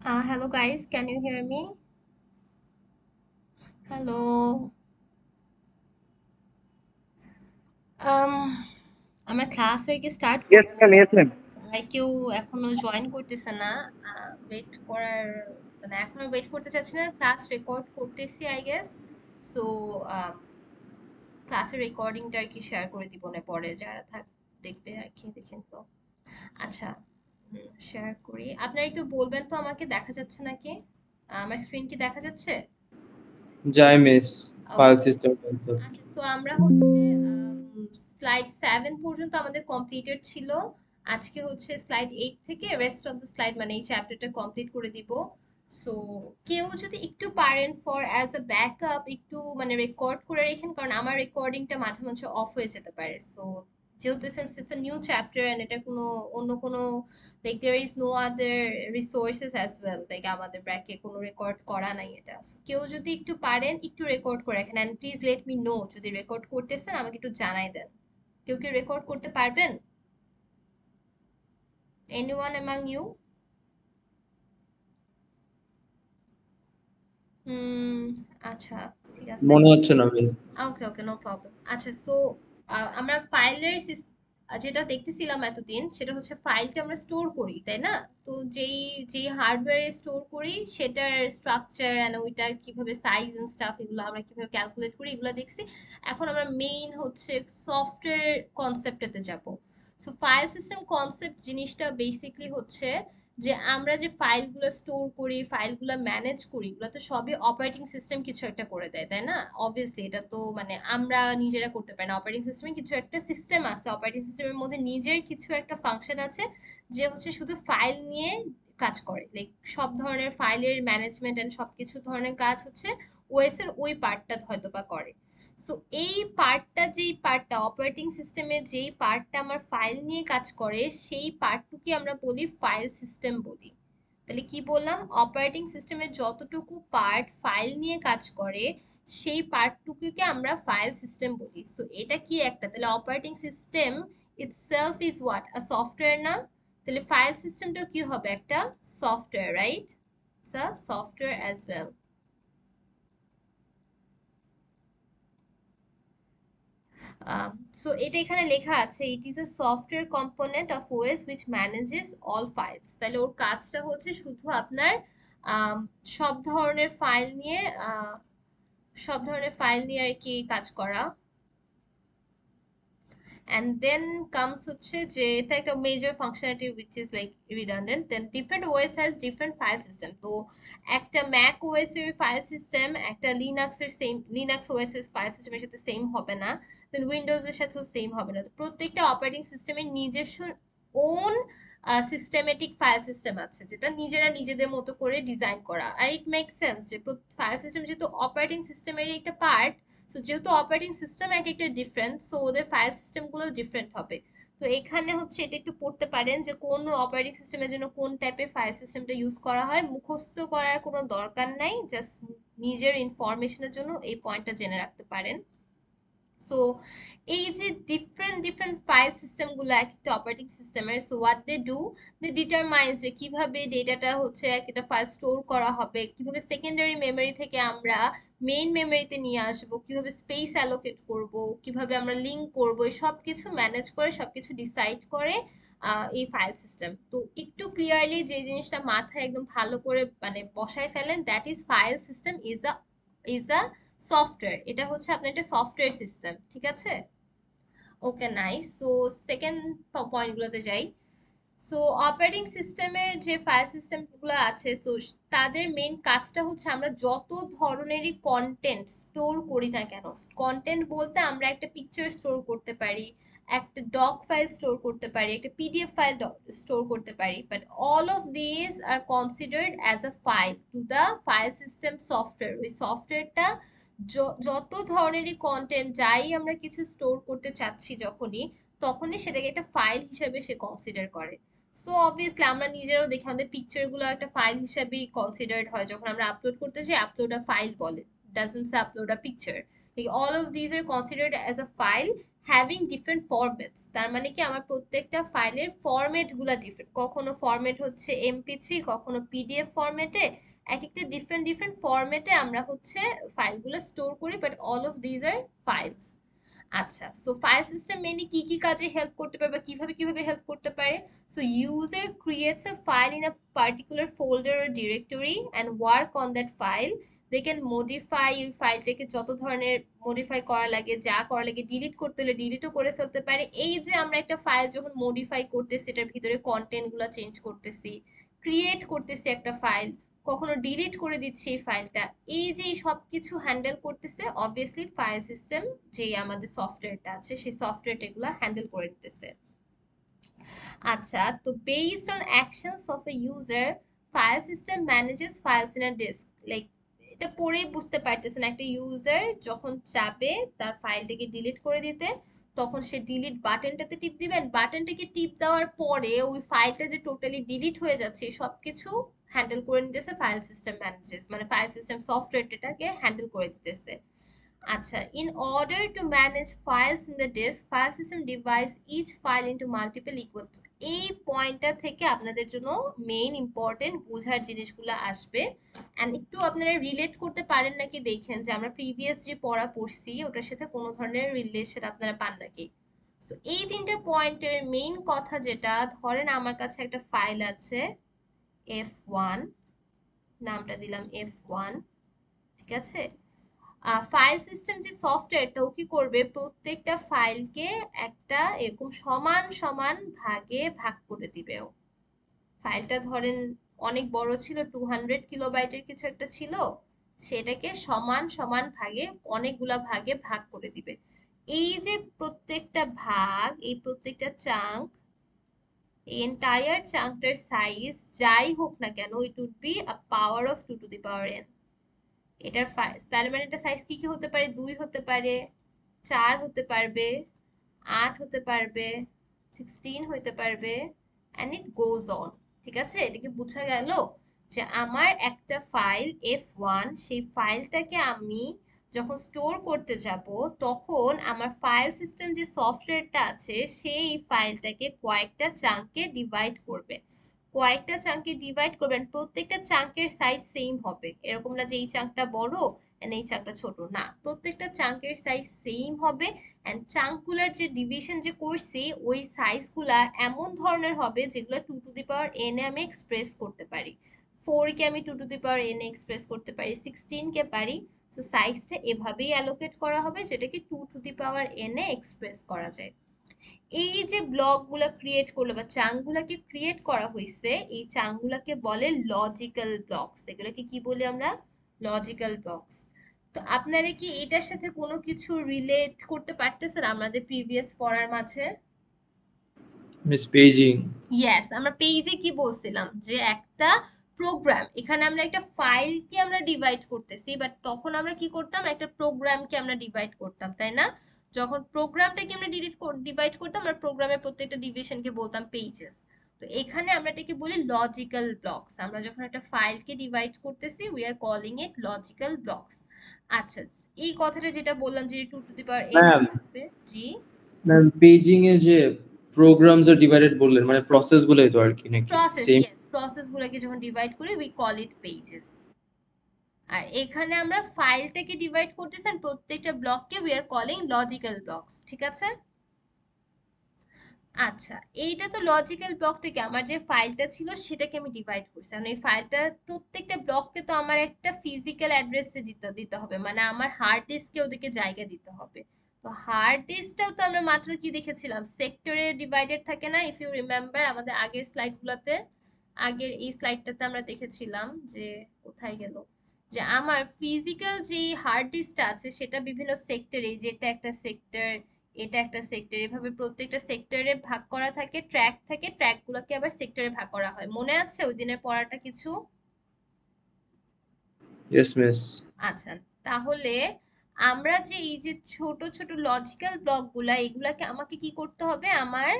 Hello guys, can you hear me? Hello. Um, আমরা class হয়ে কি স্টার্ট Yes, করব? ma'am. Yes, ma'am. আর কেউ এখনো জয়েন করতেছে না। ওয়েট করার মানে এখনো ওয়েট করতে চাচ্ছি না। ক্লাস রেকর্ড করতেছি আই গেস। সো ক্লাসের রেকর্ডিংটা আর কি শেয়ার করে দিব না পরে যারা দেখবে আর কি দেখেন তো। আচ্ছা, শেয়ার করি। আপনারা একটু বলবেন তো আমাকে দেখা যাচ্ছে নাকি? আমার স্ক্রিন কি দেখা যাচ্ছে? Jai Miss, ওকে। file system concept. আচ্ছা, সো আমরা হচ্ছে স্লাইড 7 পর্যন্ত আমাদের কমপ্লিটেড ছিল। আজকে হচ্ছে স্লাইড 8 থেকে রেস্ট অফ দ্য স্লাইড মানে এই চ্যাপ্টারটা কমপ্লিট করে দিব। সো কেউ যদি একটু পারেন ফর অ্যাজ আ ব্যাকআপ একটু মানে রেকর্ড করে রাখেন, কারণ আমার রেকর্ডিংটা মাঝে মাঝে অফ হয়ে যেতে পারে। সো যেহেতু since it's a new chapter and এটা কোনো অন্য কোনো like there is no other resources as well, like আমাদের ব্র্যাকে কোনো রেকর্ড করা নাই এটা। So, কেউ যদি একটু পারেন একটু রেকর্ড করে রাখেন and please let me know যদি রেকর্ড করতেছেন আমাকে একটু জানাই দেন। কেউ কি রেকর্ড করতে পারবেন? Anyone among you? হুম, আচ্ছা, ঠিক আছে। মনে হচ্ছে না মিস। ওকে ওকে, নো প্রবলেম। আচ্ছা, সো আমরা ফাইলের যেটা দেখতেছিলাম এতদিন সেটা হচ্ছে ফাইলটা আমরা স্টোর করি, তাই না? তো যেই যেই হার্ডওয়্যারে স্টোর করি সেটার স্ট্রাকচার এন্ড ওইটার কিভাবে সাইজ এন্ড স্টাফ এগুলো আমরা কিভাবে ক্যালকুলেট করি এগুলো দেখছি। এখন আমরা মেইন হচ্ছে সফটওয়্যার কনসেপ্টেতে যাব। সো ফাইল সিস্টেম কনসেপ্ট জিনিসটা বেসিকলি হচ্ছে যে আমরা যে ফাইলগুলো স্টোর করি ফাইলগুলো ম্যানেজ করি এগুলো তো সবই অপারেটিং সিস্টেম কিছু একটা করে দেয়, তাই না? অবভিয়াসলি এটা তো মানে আমরা নিজেরা করতে পারি না। অপারেটিং সিস্টেমে কিছু একটা সিস্টেম আছে, অপারেটিং সিস্টেমের মধ্যে নিজের কিছু একটা ফাংশন আছে যে হচ্ছে শুধু ফাইল নিয়ে কাজ করে, লাইক সব ধরনের ফাইলের ম্যানেজমেন্ট এন্ড সবকিছু ধরনের কাজ হচ্ছে ওএস এর ওই পার্টটা হয়তো বা করে। সো এই পার্টটা যেই পার্টটা অপারেটিং সিস্টেমের যেই পার্টটা আমার ফাইল নিয়ে কাজ করে সেই পার্টটুকুই আমরা বলি ফাইল সিস্টেম বলি। তাহলে কি বললাম? অপারেটিং সিস্টেমের যতটুকু পার্ট ফাইল নিয়ে কাজ করে সেই পার্টটুকুকে আমরা ফাইল সিস্টেম বলি। সো এটা কি একটা, তাহলে operating system itself is what, a software না? তাহলে ফাইল সিস্টেমটাও কি হবে? একটা software, right? It's a software as well. So এটা এখানে লেখা আছে it is a software component of OS which manages all files. তাহলে ওর কাজটা হচ্ছে শুধু আপনার আম, সব ধরনের ফাইল নিয়ে সব ধরনের ফাইল নিয়ে আর কি কাজ করা। and then comes হচ্ছে যে এটা একটা major functionality which is like redundant, then different OS has different file system। তো একটা ম্যাক ওএস এর ফাইল সিস্টেম একটা লিনাক্স এর সেম, লিনাক্স ওএস এর ফাইল সিস্টেমের সাথে সেম হবে না, দেন উইন্ডোজ এর সাথেও সেম হবে না। তো প্রত্যেকটা অপারেটিং সিস্টেমের নিজস্ব ওন সিস্টেমেটিক ফাইল সিস্টেম আছে যেটা নিজেরা নিজেদের মতো করে ডিজাইন করা। আর ইট মেক সেন্স যে ফাইল সিস্টেম যেহেতু অপারেটিং সিস্টেমের একটা পার্ট, সো যেহেতু অপারেটিং সিস্টেম এক একটা ডিফারেন্ট, সো ওদের ফাইল সিস্টেম গুলো ডিফারেন্ট হবে। তো এখানে হচ্ছে এটা একটু পড়তে পারেন যে কোন অপারেটিং সিস্টেমের জন্য কোন টাইপের ফাইল সিস্টেমটা ইউজ করা হয়। মুখস্থ করার কোনো দরকার নাই, জাস্ট নিজের ইনফরমেশনের জন্য এই পয়েন্টটা জেনে রাখতে পারেন। সো এই যে ডিফারেন্ট ডিফারেন্ট ফাইল সিস্টেম গুলো এক একটা অপারেটিং সিস্টেমের, so what they do, they determines যে কিভাবে ডেটাটা হচ্ছে একটা ফাইল স্টোর করা হবে, কিভাবে সেকেন্ডারি মেমোরি থেকে আমরা মেইন মেমোরিতে নিয়ে আসবো, কিভাবে স্পেস অ্যালোকেট করব, কিভাবে আমরা লিঙ্ক করব, এই সবকিছু ম্যানেজ করে সবকিছু ডিসাইড করে এই ফাইল সিস্টেম। তো একটু ক্লিয়ারলি যে জিনিসটা মাথায় একদম ভালো করে মানে বসায় ফেলেন, that is file system is a software. এটা হচ্ছে আপনার একটা সফটওয়্যার সিস্টেম, ঠিক আছে? ওকে, নাইস। সো সেকেন্ড পয়েন্ট গুলোতে যাই। সো অপারেটিং সিস্টেমের যে ফাইল সিস্টেম গুলো আছে তো তাদের মেইন কাজটা হচ্ছে আমরা যত ধরনেরই কন্টেন্ট স্টোর করি না কেন, কন্টেন্ট বলতে আমরা একটা পিকচার স্টোর করতে পারি, একটা ডক ফাইল স্টোর করতে পারি, একটা পিডিএফ ফাইল স্টোর করতে পারি, but all of this R considered as a file to the file system software. ওই সফটওয়্যারটা যত ধরনেরই কন্টেন্ট যাই আমরা কিছু স্টোর করতে চাচ্ছি যখনই, তখনই সেটাকে একটা ফাইল হিসেবে সে কনসিডার করে। সো অবভিয়াসলি আমরা নিজেরাও দেখি আমাদের পিকচার গুলো একটা ফাইল হিসেবেই কনসিডার্ড হয়, যখন আমরা আপলোড করতে যাই আপলোড আ ফাইল বলে, doesn't say upload a picture. all of these are considered as a file having different formats. তার মানে কি আমার প্রত্যেকটা ফাইলের ফরম্যাট গুলা ডিফারেন্ট, কখনো ফরম্যাট হচ্ছে এমপি3, কখনো পিডিএফ ফরম্যাটে, এক একটা ডিফারেন্ট ডিফারেন্ট ফরম্যাটে আমরা হচ্ছে ফাইলগুলো স্টোর করি, but all of these are files. আচ্ছা, সো ফাইল সিস্টেম মেনলি কি কি কাজে হেল্প করতে পারে বা কিভাবে কিভাবে হেল্প করতে পারে? So user creates a file in a particular folder or directory and work on that file. They can modify, ওই ফাইলটাকে যত ধরনের মডিফাই করা লাগে, যা করা লাগে, ডিলিট করতে হলে ডিলিটও করে ফেলতে পারে। এই যে আমরা একটা ফাইল যখন মডিফাই করতেছি, এটার ভিতরে কন্টেন্ট গুলা চেঞ্জ করতেছি, ক্রিয়েট করতেছি একটা ফাইল, কখনো ডিলিট করে দিচ্ছি এই ফাইলটা, এই যে সবকিছু হ্যান্ডেল করতেছে অবভিয়াসলি ফাইল সিস্টেম, যে আমাদের সফটওয়্যারটা আছে সেই সফটওয়্যারটা এগুলো হ্যান্ডেল করে দিতেছে। আচ্ছা, তো based on actions of a user, file system manages files in a disk. Like এটা পড়েই বুঝতে পারতেছেন, একটা ইউজার যখন চাবে তার ফাইলটাকে ডিলিট করে দিতে, তখন সে ডিলিট বাটনটাতে টিপ দিবেন, বাটনটাকে টিপ দেওয়ার পরে ওই ফাইলটা যে টোটালি ডিলিট হয়ে যাচ্ছে সবকিছু হ্যান্ডেল করে নিতেছে ফাইল সিস্টেম ম্যানেজেস, মানে ফাইল সিস্টেম সফটওয়্যারটাকে হ্যান্ডেল করে দিতেছে। আচ্ছা, in order to manage files in the disk, file system divides each file into multiple equal। এই পয়েন্টটা থেকে আপনাদের জন্য মেইন ইম্পর্টেন্ট বোঝার জিনিসগুলো আসবে, এন্ড একটু আপনারা রিলেট করতে পারেন নাকি দেখেন যে আমরা প্রিভিয়াস যে পড়া পড়ছি ওটার সাথে কোনো ধরনের রিলেশন আপনারা পান নাকি। সো এই তিনটা পয়েন্টের মেইন কথা যেটা, ধরেন আমার কাছে একটা ফাইল আছে F1, নামটা দিলাম F1, ঠিক আছে। ফাইল সিস্টেম যে সফটওয়্যারটা ও কি করবে, প্রত্যেকটা ফাইলকে একটা এরকম সমান সমান ভাগে ভাগ করে দিবে ও। ফাইলটা ধরেন অনেক বড় ছিল, 200 কিলোবাইটের কিছু একটা ছিল, সেটাকে সমান সমান ভাগে অনেকগুলা ভাগে ভাগ করে দিবে। এই যে প্রত্যেকটা ভাগ, এই প্রত্যেকটা চাঙ্ক, এন্টায়ার চাঙ্কটার সাইজ যাই হোক না কেন, it would be a power of 2 to the power n। এটার তার মানে এটা সাইজ কি কি হতে পারে, 2 হতে পারে, 4 হতে পারবে, 8 হতে পারবে, 16 হতে পারবে, এন্ড ইট গোজ অন। ঠিক আছে, এটাকে বোঝা গেল যে আমার একটা ফাইল F1, সেই ফাইলটাকে আমি যখন স্টোর করতে যাব, তখন আমার ফাইল সিস্টেম যে সফটওয়্যারটা আছে সেই ফাইলটাকে কয়েকটা চাঙ্কে ডিভাইড করবে, কয়েকটা চাঙ্কে ডিভাইড করবেন, প্রত্যেকটা চাঙ্কের সাইজ সেম হবে, এরকম না যে এই চাঙ্কটা বড় এন্ড এই চাঙ্কটা ছোট, না, প্রত্যেকটা চাঙ্কের সাইজ সেম হবে। এন্ড চাঙ্কগুলার যে ডিভিশন যে করছি ওই সাইজগুলা এমন ধরনের হবে যেগুলো 2 টু দি পাওয়ার n এ আমি এক্সপ্রেস করতে পারি, 4 কে আমি 2 to the power n A express করতে পারি, 16 কে পারি। তো সাইজটা এভাবেই অ্যালোকেট করা হবে যেটাকে 2 to the power n A express করা যায়। এই যে ব্লকগুলো ক্রিয়েট করলো বা চাঙ্কগুলোকে ক্রিয়েট করা হয়েছে, এই চাঙ্কগুলোকে বলে লজিক্যাল ব্লকস। এগুলোকে কি বলি আমরা? Logical blocks. তো আপনারা কি এটার সাথে কোনো কিছু রিলেট করতে পারতেছেন আমাদের প্রিভিয়াস পড়ার মাঝে? Miss paging. ইয়েস, আমরা পেজে কি বলছিলাম যে একটা প্রোগ্রাম, এখানে আমরা একটা ফাইলকে আমরা ডিভাইড করতেছি, বাট তখন আমরা কি করতাম, একটা প্রোগ্রামকে আমরা ডিভাইড করতাম, তাই না? যখন প্রোগ্রামটাকে আমরা ডিভাইড করতাম, আমরা প্রোগ্রামের প্রত্যেকটা ডিভিশনকে বলতাম পেজেস। তো এখানে আমরা এটাকে বলি লজিক্যাল ব্লকস। আমরা যখন একটা ফাইলকে ডিভাইড করতেছি we are calling it logical blocks. আচ্ছা, এই কথাটা যেটা বললাম যে 2 to the power n ma'am, থাকবে, জি ম্যাম পেজিং এ যে প্রোগ্রামস আর ডিভাইডেড বললেন, মানে প্রসেস গুলোই তো আর কি নাকি প্রসেস, সেম? ইয়েস, প্রসেস গুলোকে যখন ডিভাইড করি উই কল ইট পেজেস। আর এখানে আমরা ফাইলটাকে ডিভাইড করতেছেন, প্রত্যেকটা ব্লককে we are calling logical blocks, ঠিক আছে। আচ্ছা, এইটা তো লজিক্যাল ব্লক থেকে আমার যে ফাইলটা ছিল সেটাকে আমি ডিভাইড করছি, কারণ এই ফাইলটা প্রত্যেকটা ব্লককে তো আমার একটা ফিজিক্যাল অ্যাড্রেসে দিতে দিতে হবে, মানে আমার হার্ড ডিস্কে ওদিকে জায়গা দিতে হবে। তো হার্ড ডিস্কটাও তো আমরা মাত্র কি দেখেছিলাম, সেক্টরে ডিভাইডেড থাকে না, ইফ ইউ রিমেম্বার আমাদের আগের স্লাইডগুলোতে, আগের এই স্লাইডটাতে আমরা দেখেছিলাম যে, কোথায় গেল, যে আমার ফিজিক্যাল যে হার্ড ডিস্কটা আছে সেটা বিভিন্ন সেক্টরে, যেটা একটা সেক্টর, এটা একটা সেক্টর, এভাবে প্রত্যেকটা সেক্টরে ভাগ করা থাকে, ট্র্যাক থাকে, ট্র্যাকগুলোকে আবার সেক্টরে ভাগ করা হয়। মনে আছে ওই দিনের পড়াটা কিছু? Yes miss. আচ্ছা, তাহলে আমরা যে এই যে ছোট ছোট লজিক্যাল ব্লকগুলা, এগুলাকে আমাকে কি করতে হবে, আমার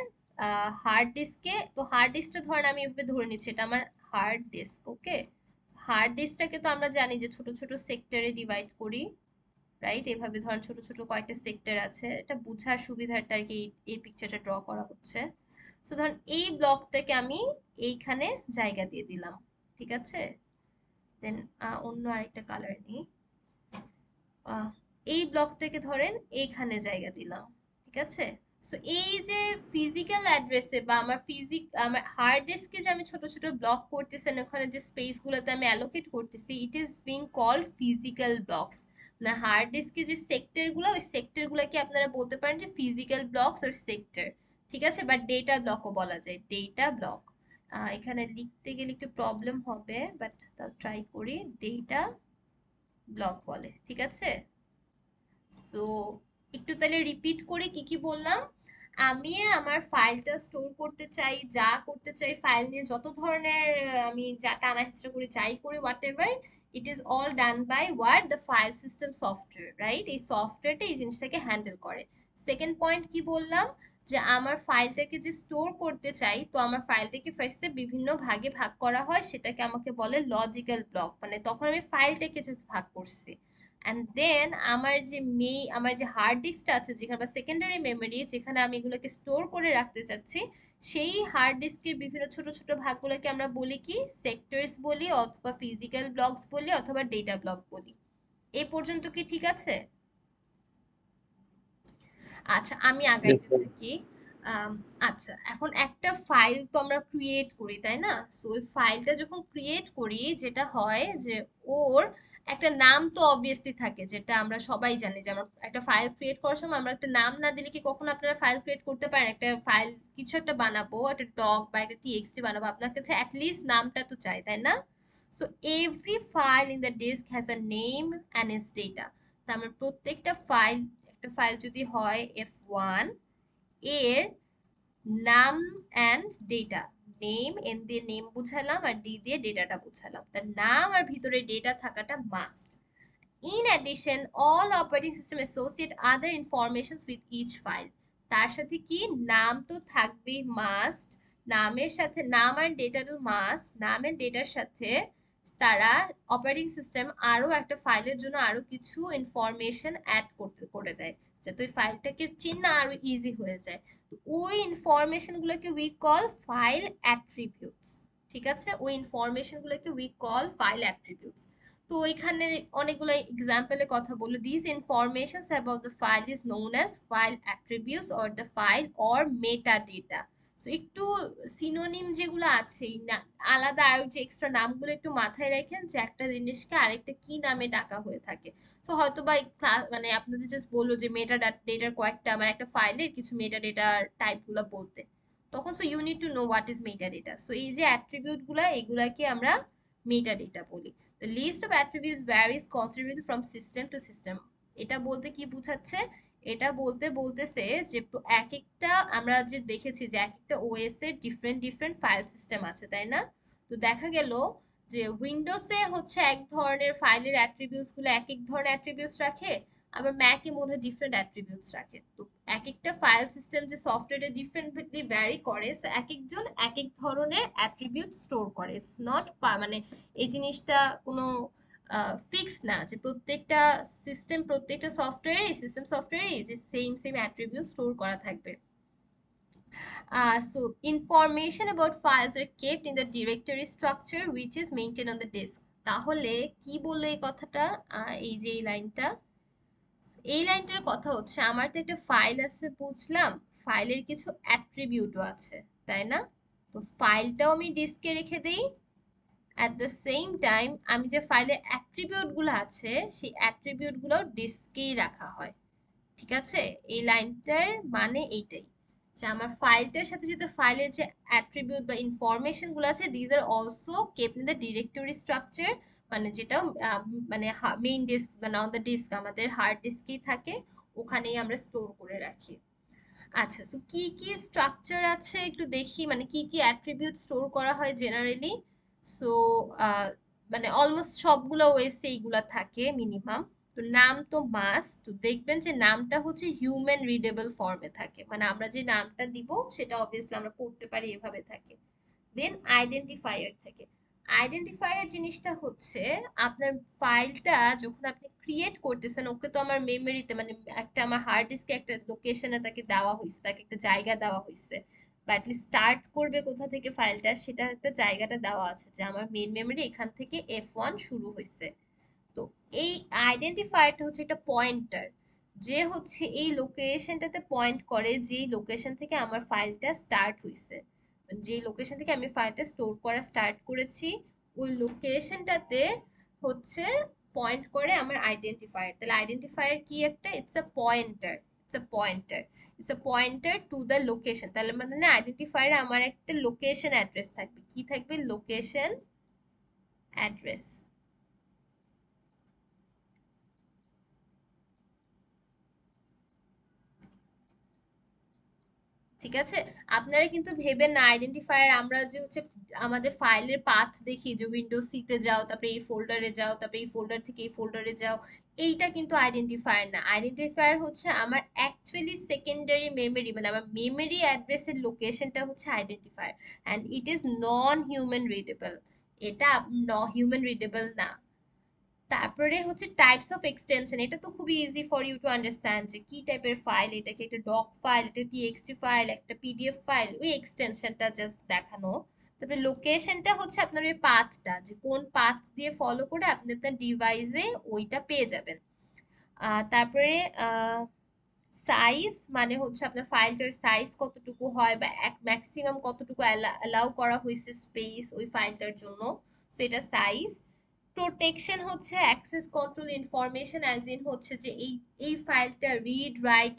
হার্ড ডিস্কে, তো হার্ড ডিস্কটা ধরেন আমি এভাবে ধরে নিচ্ছি এটা আমার হার্ড ডিস্ক, ওকে। হার্ড ডিস্কটাকে তো আমরা জানি যে ছোট ছোট সেক্টরে ডিভাইড করি, রাইট? এভাবে ধরেন ছোট ছোট কয়েকটা সেক্টর আছে, এটা বোঝার সুবিধার্থে আর কি এই পিকচারটা ড্র করা হচ্ছে। সো ধরেন এই ব্লকটাকে আমি এইখানে জায়গা দিয়ে দিলাম, ঠিক আছে? দেন অন্য আরেকটা কালার নিই। আহ, এই ব্লকটাকে ধরেন এইখানে জায়গা দিলাম, ঠিক আছে? সো এই যে ফিজিক্যাল অ্যাড্রেসে বা আমার হার্ড ডিস্কে যে আমি ছোট ছোট ব্লক করতেছেন, ওখানে যে স্পেস গুলোতে আমি অ্যালোকেট করতেছি, it is being called physical blocks. না, হার্ড ডিস্কে যে সেক্টর গুলো, ওই সেক্টর গুলোকে আপনারা বলতে পারেন যে ফিজিক্যাল ব্লকস আর সেক্টর, ঠিক আছে? বা ডেটা ব্লকও বলা যায়, ডেটা ব্লক। এখানে লিখতে গেলে একটু প্রবলেম হবে, বাট তাও ট্রাই করি। ডেটা ব্লক বলে, ঠিক আছে? সো একটু তাহলে রিপিট করে কি কি বললাম। আমি আমার ফাইলটা স্টোর করতে চাই, যা করতে চাই ফাইল নিয়ে, যত ধরনের আমি যা টানা হেচড়া করি, যাই করি, whatever, it is all done by what the file system software, right? এই সফটওয়্যারটা এই জিনিসটাকে হ্যান্ডেল করে। সেকেন্ড পয়েন্ট কি বললাম, যে আমার ফাইলটাকে যে স্টোর করতে চাই, তো আমার ফাইলটাকে ফার্স্টে বিভিন্ন ভাগে ভাগ করা হয়, সেটাকে আমাকে বলে লজিক্যাল ব্লক, মানে তখন আমি ফাইলটাকে জাস্ট ভাগ করছি। অ্যান্ড দেন আমার যে হার্ড ডিস্কটা আছে, যেখানে বা সেকেন্ডারি মেমোরি, যেখানে আমি এগুলোকে স্টোর করে রাখতে চাচ্ছি, সেই হার্ড ডিস্কের বিভিন্ন ছোট ছোট ভাগগুলোকে আমরা বলি কি, সেক্টরস বলি, অথবা ফিজিক্যাল ব্লকস বলি, অথবা ডেটা ব্লক বলি। এ পর্যন্ত কি ঠিক আছে? আচ্ছা, আমি Yes, আগাইতে sir. থাকি। আম, আচ্ছা, এখন একটা ফাইল তো আমরা ক্রিয়েট করি, তাই না? সো ওই ফাইলটা যখন ক্রিয়েট করি, যেটা হয় যে ওর একটা নাম তো অবভিয়াসলি থাকে, যেটা আমরা সবাই জানি, যে আমরা একটা ফাইল ক্রিয়েট করার সময় আমরা একটা নাম না দিলে কি কখনো আপনারা ফাইল ক্রিয়েট করতে পারেন? একটা ফাইল কিছু একটা বানাবো, একটা ডক বা একটা টিএক্সটি বানাবো, আপনার কাছে অ্যাটলিস্ট নামটা তো চাই, তাই না? So every file in the disk has a name and its data. তার মানে প্রত্যেকটা ফাইল, একটা ফাইল যদি হয় F1, এর নাম অ্যান্ড ডেটা, নেম, এন দিয়ে নেম বুঝালাম আর ডি দিয়ে ডেটাটা বুঝালাম, তার নাম আর ভিতরে ডেটা থাকাটা must. In addition, all operating system associate other informations with each file. তার সাথে কি, নাম তো থাকবেই মাস্ট, নামের সাথে নাম আর ডেটা তো মাস্ট, নাম এর ডেটার সাথে তারা অপারেটিং সিস্টেম আরো একটা ফাইলের জন্য আরো কিছু ইনফরমেশন অ্যাড করে দেয়, যাতে ওই ফাইলটাকে চেনা আরো ইজি হয়ে যায়। তো ওই ইনফরমেশন গুলোকে উই কল ফাইল অ্যাট্রিবিউটস, ঠিক আছে? ওই ইনফরমেশন গুলোকে উই কল ফাইল অ্যাট্রিবিউটস। তো এখানে অনেকগুলো এক্সাম্পলের কথা বলে, this informations about the file is known as file attributes or the file or meta data. So একটু সিনোনিম যেগুলো আছে, আলাদা আর যে এক্সট্রা নামগুলো একটু মাথায় রাখেন, যে একটা জিনিসকে আরেকটা কি নামে ডাকা হয়ে থাকে। সো হয়তো বা মানে আপনাদের জাস্ট বললো যে মেটা ডেটার কয়েকটা, মানে একটা ফাইলের কিছু মেটা ডেটার টাইপ গুলো বলতে, তখন so you need to know what is meta data. So এই যে অ্যাট্রিবিউট গুলা, এগুলাকে আমরা মেটা ডেটা বলি। The list of attributes varies considerably from system to system. এটা বলতে কি বোঝাচ্ছে? এটা বলতে বলতেছে যে এক একটা, আমরা যে দেখেছি যে এক একটা ওএস এর ডিফারেন্ট ডিফারেন্ট ফাইল সিস্টেম আছে, তাই না? তো দেখা গেল যে উইন্ডোজে হচ্ছে এক ধরনের ফাইলের অ্যাট্রিবিউটস গুলো এক এক ধরনের অ্যাট্রিবিউটস রাখে, আবার ম্যাকে মনে হয় ডিফারেন্ট অ্যাট্রিবিউটস রাখে। তো এক একটা ফাইল সিস্টেম যে সফটওয়্যারে ডিফারেন্টলি ভ্যারি করে, সো এক একজন এক এক ধরনের অ্যাট্রিবিউট স্টোর করে। ইটস নট, মানে এই জিনিসটা কোনো ফিক্স না যে প্রত্যেকটা সিস্টেম, প্রত্যেকটা সফটওয়্যার, এই সিস্টেম সফটওয়্যারে যে সেম সেম অ্যাট্রিবিউট স্টোর করা থাকবে। So information about files are kept in the directory structure which is maintained on the disk. তাহলে কি বললো এই কথাটা? এই যে এই লাইনটা, এই লাইনটার কথা হচ্ছে, আমার তো একটা ফাইল আছে বুঝলাম, ফাইলের কিছু অ্যাট্রিবিউটও আছে, তাই না? তো ফাইলটাও আমি ডিস্কে রেখে দেই, অ্যাট দ্য সেম টাইম আমি যে ফাইলের অ্যাট্রিবিউট গুলো আছে, সেই অ্যাট্রিবিউট গুলো ডিস্কেই রাখা হয়, ঠিক আছে? এই লাইনটার মানে এইটাই, যে আমার ফাইলটার সাথে সাথে ফাইলের যে অ্যাট্রিবিউট বা ইনফরমেশন গুলো আছে, these are also kept in the directory structure, মানে যেটা মানে মেইন ডিস্ক, মানে অন দ্য ডিস্ক, আমাদের হার্ড ডিস্কেই থাকে, ওখানেই আমরা স্টোর করে রাখি। আচ্ছা, তো কি কি স্ট্রাকচার আছে একটু দেখি, মানে কি কি অ্যাট্রিবিউট স্টোর করা হয় জেনারেলি। সো মানে অলমোস্ট সবগুলো ওয়েসে এইগুলা থাকে মিনিমাম। তো নাম তো মাস্ট, তো দেখবেন যে নামটা হচ্ছে হিউম্যান রিডেবল ফর্মে থাকে, মানে আমরা যে নামটা দিব সেটা অবভিয়াসলি আমরা পড়তে পারি, এভাবে থাকে। দেন আইডেন্টিফায়ার থাকে। আইডেন্টিফায়ার জিনিসটা হচ্ছে, আপনার ফাইলটা যখন আপনি ক্রিয়েট করতেছেন, ওকে তো আমার মেমোরিতে মানে একটা আমার হার্ড ডিস্কে একটা লোকেশনে তাকে দেওয়া হয়েছে, তাকে একটা জায়গা দেওয়া হয়েছে, বা অ্যাটলিস্ট স্টার্ট করবে কোথা থেকে ফাইলটা, সেটা একটা জায়গাটা দেওয়া আছে যে আমার মেইন মেমোরি এখান থেকে F1 শুরু হয়েছে। তো এই আইডেন্টিফায়ারটা হচ্ছে একটা পয়েন্টার, যে হচ্ছে এই লোকেশনটাতে পয়েন্ট করে যে লোকেশন থেকে আমার ফাইলটা স্টার্ট হয়েছে, যে লোকেশন থেকে আমি ফাইলটা স্টোর করা স্টার্ট করেছি, ওই লোকেশনটাতে হচ্ছে পয়েন্ট করে আমার আইডেন্টিফায়ার। তাহলে আইডেন্টিফায়ার কি একটা, it's a pointer, it's a pointer, it's a pointer to the location. তাহলে মানে আইডেন্টিফায়ারে আমার একটা লোকেশন অ্যাড্রেস থাকবে, কি থাকবে, লোকেশন অ্যাড্রেস। ঠিক আছে, আপনারা কিন্তু ভেবেন না আইডেন্টিফায়ার আমরা যে হচ্ছে আমাদের ফাইলের পাথ দেখি যে উইন্ডোজ সি তে যাও, তারপরে এই ফোল্ডারে যাও, তারপরে এই ফোল্ডার থেকে এই ফোল্ডারে যাও, এইটা কিন্তু আইডেন্টিফায়ার না। আইডেন্টিফায়ার হচ্ছে আমার অ্যাকচুয়ালি সেকেন্ডারি মেমোরি, মানে আমার মেমোরি অ্যাড্রেসের লোকেশনটা হচ্ছে identifier, and it is non human readable. এটা হিউম্যান রিডেবল না। তারপরে হচ্ছে টাইপস অফ এক্সটেনশন, এটা তো খুবই easy for you to understand যে কি টাইপের ফাইল, এটা কি একটা ডক ফাইল, এটা টিএক্সটি ফাইল, একটা পিডিএফ ফাইল, ওই এক্সটেনশনটা জাস্ট দেখানো। তারপরে লোকেশনটা হচ্ছে আপনার ওই পাথটা, যে কোন পাথ দিয়ে ফলো করে আপনি আপনার ডিভাইসে ওইটা পেয়ে যাবেন। তারপরে সাইজ মানে হচ্ছে আপনার ফাইলটার সাইজ কতটুকু হয়, বা এক ম্যাক্সিমাম কতটুকু অ্যালাউ করা হয়েছে স্পেস ওই ফাইলটার জন্য, সো এটা সাইজ। প্রোটেকশন হচ্ছে access control information, as in হচ্ছে যে এই ফাইলটা রিড রাইট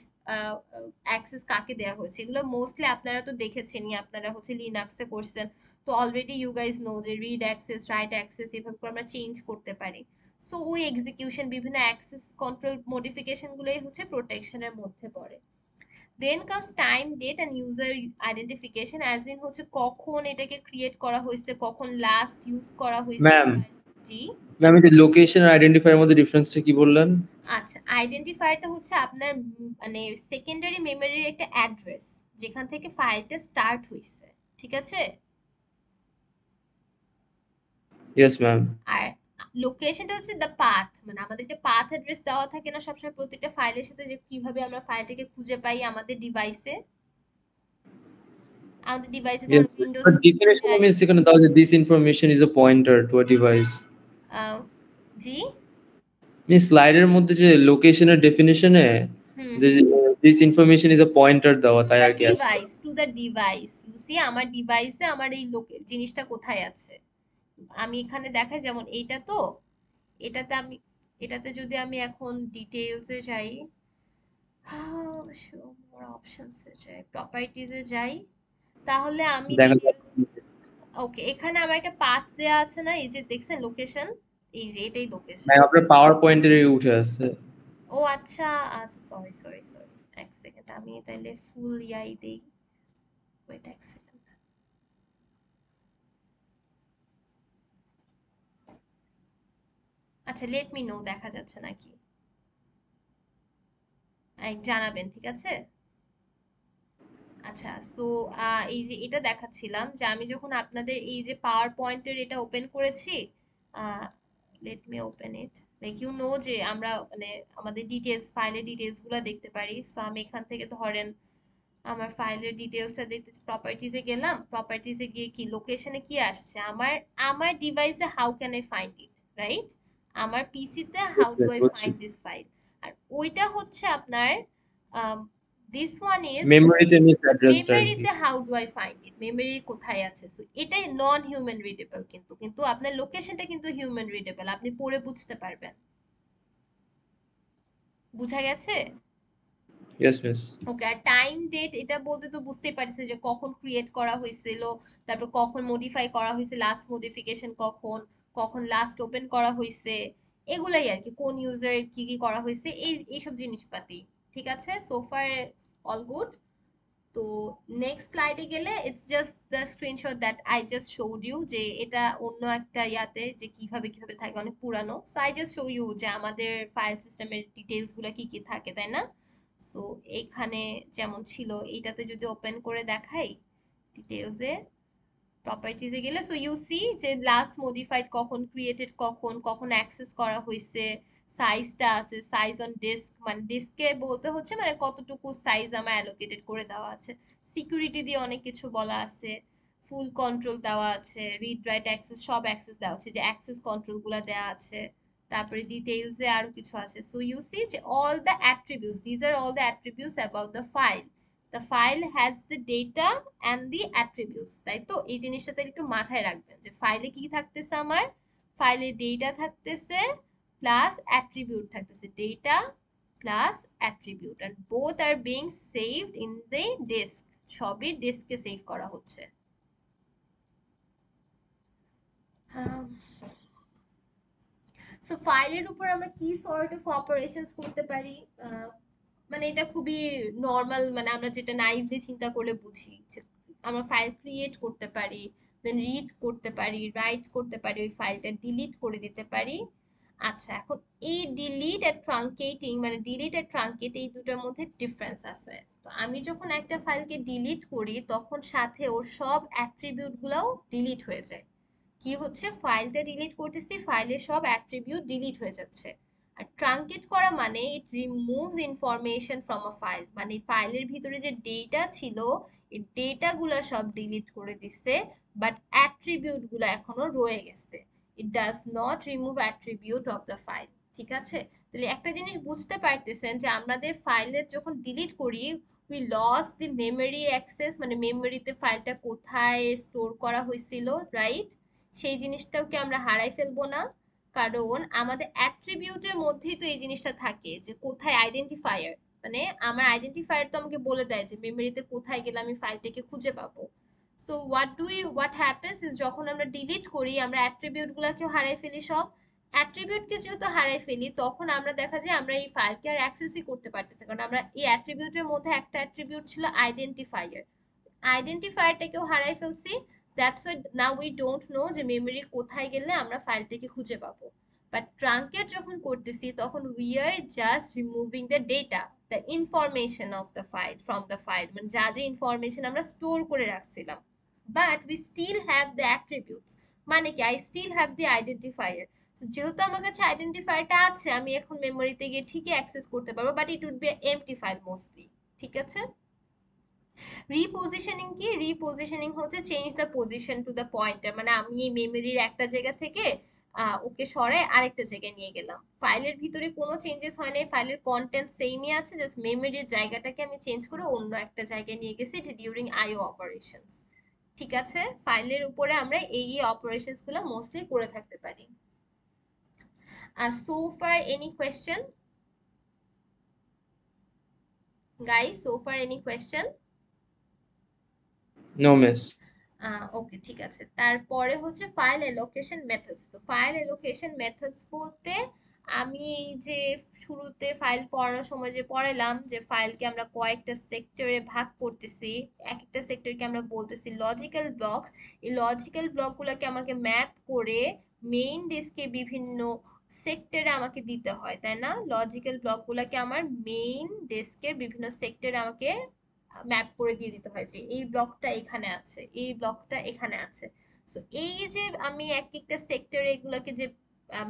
অ্যাক্সেস কাকে দেওয়া হয়েছে, এগুলো মোস্টলি আপনারা তো দেখেছেনই, আপনারা হচ্ছে লিনাক্সে করছেন, তো অলরেডি ইউ গাইজ নো যে রিড অ্যাক্সেস রাইট অ্যাক্সেস এভাবে করে আমরা চেঞ্জ করতে পারি। সো ওই এক্সিকিউশন বিভিন্ন অ্যাক্সেস কন্ট্রোল মডিফিকেশন গুলোই হচ্ছে প্রোটেকশনের মধ্যে পড়ে। Then comes time date and user identification, as in হচ্ছে কখন এটাকে ক্রিয়েট করা হয়েছে, কখন লাস্ট ইউজ করা হয়েছে ম্যাম, জি। ম্যাম এই যে লোকেশন আর আইডেন্টিফায়ার মধ্যে ডিফারেন্সটা কি বললেন? আচ্ছা, আইডেন্টিফায়ারটা হচ্ছে আপনার মানে সেকেন্ডারি মেমোরির একটা অ্যাড্রেস, যেখান থেকে ফাইলটা স্টার্ট হইছে, ঠিক আছে। Yes ma'am. আর লোকেশনটা হচ্ছে দ্য পাথ, মানে আমাদের একটা পাথ অ্যাড্রেস দেওয়া থাকে না সবসময় প্রত্যেকটা ফাইলের সাথে, যে কিভাবে আমরা ফাইলটাকে খুঁজে পাই আমাদের ডিভাইসে, আমাদের ডিভাইসে ধর Yes, উইন্ডোজ but সিতে definition যাই। means সেখানে দাও যে this information is a pointer to a device. আহ, জি। মিন স্লাইডের মধ্যে যে লোকেশনের ডেফিনিশনে হুম যে হুম। this information is a pointer দেওয়া, টু তাই দ্য আর কি আছে। Device, to the device, you see আমার ডিভাইসে আমার এই জিনিসটা কোথায় আছে, আমি এখানে দেখাই যেমন এইটা তো, এটাতে আমি, এটাতে যদি আমি এখন ডিটেইলসে যাই, অপশনসে যাই, প্রপার্টিজে যাই, তাহলে আমি দেখা ডিটেইলস, যাচ্ছে। ওকে এখানে আমার একটা পাথ দেয়া আছে না, এই যে দেখছেন লোকেশন, এই যে এটাই লোকেশন। ম্যাম আপনার পাওয়ার পয়েন্টের উঠে আছে। ও আচ্ছা, আচ্ছা সরি সরি সরি, এক সেকেন্ড আমি তাইলে ফুল ইয়াই দেই, ওয়েট এক সেকেন্ড। আচ্ছা লেট মি নো দেখা যাচ্ছে নাকি, জানাবেন, ঠিক আছে। আচ্ছা সো এই যে এটা দেখাচ্ছিলাম যে আমি যখন আপনাদের এই যে পাওয়ার পয়েন্টের এটা ওপেন করেছি, let me open it, like you know যে আমরা মানে আমাদের ডিটেলস ফাইলের ডিটেলস গুলো দেখতে পারি। সো আমি এখান থেকে ধরেন আমার ফাইলের ডিটেলসটা দেখতে প্রপার্টিজে গেলাম, প্রপার্টিজে গিয়ে কি লোকেশনে কি আসছে, আমার আমার ডিভাইসে how can I find it, right, আমার পিসিতে হাউ ডু আই বুঝছি। Find this file. আর ওইটা হচ্ছে আপনার দিস ওয়ান ইজ মেমোরিতে মিস অ্যাড্রেসটা আর কি। মেমোরিতে how do I find it, memory কোথায় আছে, সো এটাই নন হিউম্যান রিডেবল, কিন্তু কিন্তু আপনার লোকেশনটা কিন্তু হিউম্যান রিডেবল, আপনি পড়ে বুঝতে পারবেন। বুঝা গেছে? Yes miss. ওকে, আর টাইম ডেট এটা বলতে তো বুঝতেই পারছেন যে কখন ক্রিয়েট করা হয়েছিল, তারপর কখন মডিফাই করা হয়েছে, লাস্ট মডিফিকেশন কখন, কখন লাস্ট ওপেন করা হয়েছে, এগুলাই আর কি, কোন ইউজার কি কি করা হয়েছে, এই এইসব জিনিসপাতি। ঠিক আছে, সোফার অল গুড। তো নেক্সট স্লাইডে গেলে it's just the screenshot that I just showed you, যে এটা অন্য একটা ইয়াতে যে কিভাবে কিভাবে থাকে, অনেক পুরানো, so I just show you যে আমাদের ফাইল সিস্টেমের ডিটেলস গুলো কি কি থাকে, তাই না। সো এখানে যেমন ছিল এইটাতে যদি ওপেন করে দেখাই ডিটেলসে, প্রপার্টিজে গেলে সো ইউ সি যে লাস্ট মডিফাইড কখন, ক্রিয়েটেড কখন, কখন অ্যাক্সেস করা হয়েছে, সাইজটা আছে, সাইজ অন ডিস্ক, মানে ডিস্কে বলতে হচ্ছে মানে কতটুকু সাইজ আমার অ্যালোকেটেড করে দেওয়া আছে। সিকিউরিটি দিয়ে অনেক কিছু বলা আছে, ফুল কন্ট্রোল দেওয়া আছে, রিড রাইট অ্যাক্সেস সব অ্যাক্সেস দেওয়া আছে, যে অ্যাক্সেস কন্ট্রোল গুলা দেওয়া আছে। তারপরে ডিটেইলসে আরো কিছু আছে। সো ইউ সি যে all the attributes, these are all the attributes about the file. The file has the data and the attributes, তাই তো? এই জিনিসটা তাহলে একটু মাথায় রাখবেন যে ফাইলে কি থাকতেছে, আমার ফাইলে ডেটা থাকতেছে প্লাস অ্যাট্রিবিউট থাকতেছে, data plus attribute, and both are being saved in the disk, সবই ডিস্কে সেভ করা হচ্ছে। সো ফাইলের উপর আমরা কি সর্ট অফ অপারেশনস করতে পারি? মানে এটা খুবই নর্মাল, মানে আমরা যেটা নাইভলি চিন্তা করলে বুঝি যে আমরা ফাইল ক্রিয়েট করতে পারি, দেন রিড করতে পারি, রাইট করতে পারি, ওই ফাইলটা ডিলিট করে দিতে পারি। আচ্ছা, এখন এই ডিলিট আর ট্রাঙ্কেটিং, মানে ডিলিট আর ট্রাঙ্কেট এই দুটোর মধ্যে ডিফারেন্স আছে। তো আমি যখন একটা ফাইলকে ডিলিট করি তখন সাথে ওর সব অ্যাট্রিবিউট গুলাও ডিলিট হয়ে যায়। কি হচ্ছে, ফাইলটা ডিলিট করতেছি, ফাইলের সব অ্যাট্রিবিউট ডিলিট হয়ে যাচ্ছে। আর ট্রাঙ্কেট করা মানে it removes information from a file, মানে ফাইলের ভিতরে যে ডেটা ছিল এই ডেটা গুলা সব ডিলিট করে দিচ্ছে, বাট অ্যাট্রিবিউট গুলা এখনো রয়ে গেছে। It does not remove attribute of the file. ঠিক আছে? তাহলে একটা জিনিস বুঝতে পারতেছেন যে আমাদের ফাইলের যখন ডিলিট করি, we lose the memory access, মানে মেমোরিতে ফাইলটা কোথায় স্টোর করা হয়েছিল, রাইট? সেই জিনিসটাও কি আমরা হারাই ফেলবো না? কারণ আমাদের অ্যাট্রিবিউটের মধ্যেই তো এই জিনিসটা থাকে যে কোথায় আইডেন্টিফায়ার, মানে আমার আইডেন্টিফায়ার তো আমাকে বলে দেয় যে মেমোরিতে কোথায় গেলে আমি ফাইলটাকে খুঁজে পাবো। সো হোয়াট হ্যাপেন্স ইজ, যখন আমরা ডিলিট করি আমরা অ্যাট্রিবিউট গুলাকেও হারাই ফেলি সব। অ্যাট্রিবিউটকে যেহেতু হারাই ফেলি তখন আমরা দেখা যায় আমরা এই ফাইলকে আর অ্যাক্সেসই করতে পারতেছি, কারণ আমরা এই অ্যাট্রিবিউটের মধ্যে একটা অ্যাট্রিবিউট ছিল আইডেন্টিফায়ার, আইডেন্টিফায়ারটাকেও হারাই ফেলছি। That's why now we don't know যে মেমরি কোথায় গেলে আমরা ফাইলটাকে খুঁজে পাবো। বাট ট্রাঙ্কেট যখন করতেছি তখন we are just removing the data, the information of the file from the file, মানে যা যে ইনফরমেশন আমরা স্টোর করে রাখছিলাম, but we still have the attributes. মানে কি, I still have the identifier. যেহেতু আমার কাছে আইডেন্টিফায়ারটা আছে আমি এখন মেমোরিতে গিয়ে ঠিকই অ্যাক্সেস করতে পারবো, but it would be empty file mostly. ঠিক আছে? রিপোজিশনিং কি? রিপোজিশনিং হচ্ছে change the position to the pointer, মানে আমি এই মেমোরির একটা জায়গা থেকে ওকে সরায় আরেকটা জায়গায় নিয়ে গেলাম। ফাইলের ভিতরে কোনো চেঞ্জেস হয় নাই, ফাইলের কন্টেন্ট সেমই আছে, জাস্ট মেমোরির জায়গাটাকে আমি চেঞ্জ করে অন্য একটা জায়গায় নিয়ে গেছি ডিউরিং আইও অপারেশনস। ঠিক আছে? ফাইলের উপরে আমরা এই অপারেশনস গুলো মোস্টলি করে থাকতে পারি। So far any question guys? So far any question? No miss. Okay, ঠিক আছে। তারপরে হচ্ছে ফাইল অ্যালোকেশন মেথডস। তো ফাইল অ্যালোকেশন মেথডস বলতে আমি এই যে শুরুতে ফাইল পড়ানোর সময় যে পড়ালাম যে ফাইলকে আমরা কয়েকটা সেক্টরে ভাগ করতেছি, এক একটা সেক্টরকে আমরা বলতেছি লজিক্যাল ব্লকস। এই লজিক্যাল ব্লকগুলোকে আমাকে ম্যাপ করে মেইন ডিস্কে বিভিন্ন সেক্টরে আমাকে দিতে হয়, তাই না? লজিক্যাল ব্লকগুলোকে আমার মেইন ডেস্কের বিভিন্ন সেক্টরে আমাকে ম্যাপ করে দিয়ে দিতে হয় যে এই ব্লকটা এখানে আছে, এই ব্লকটা এখানে আছে। সো এই যে আমি এক একটা সেক্টরে এগুলোকে যে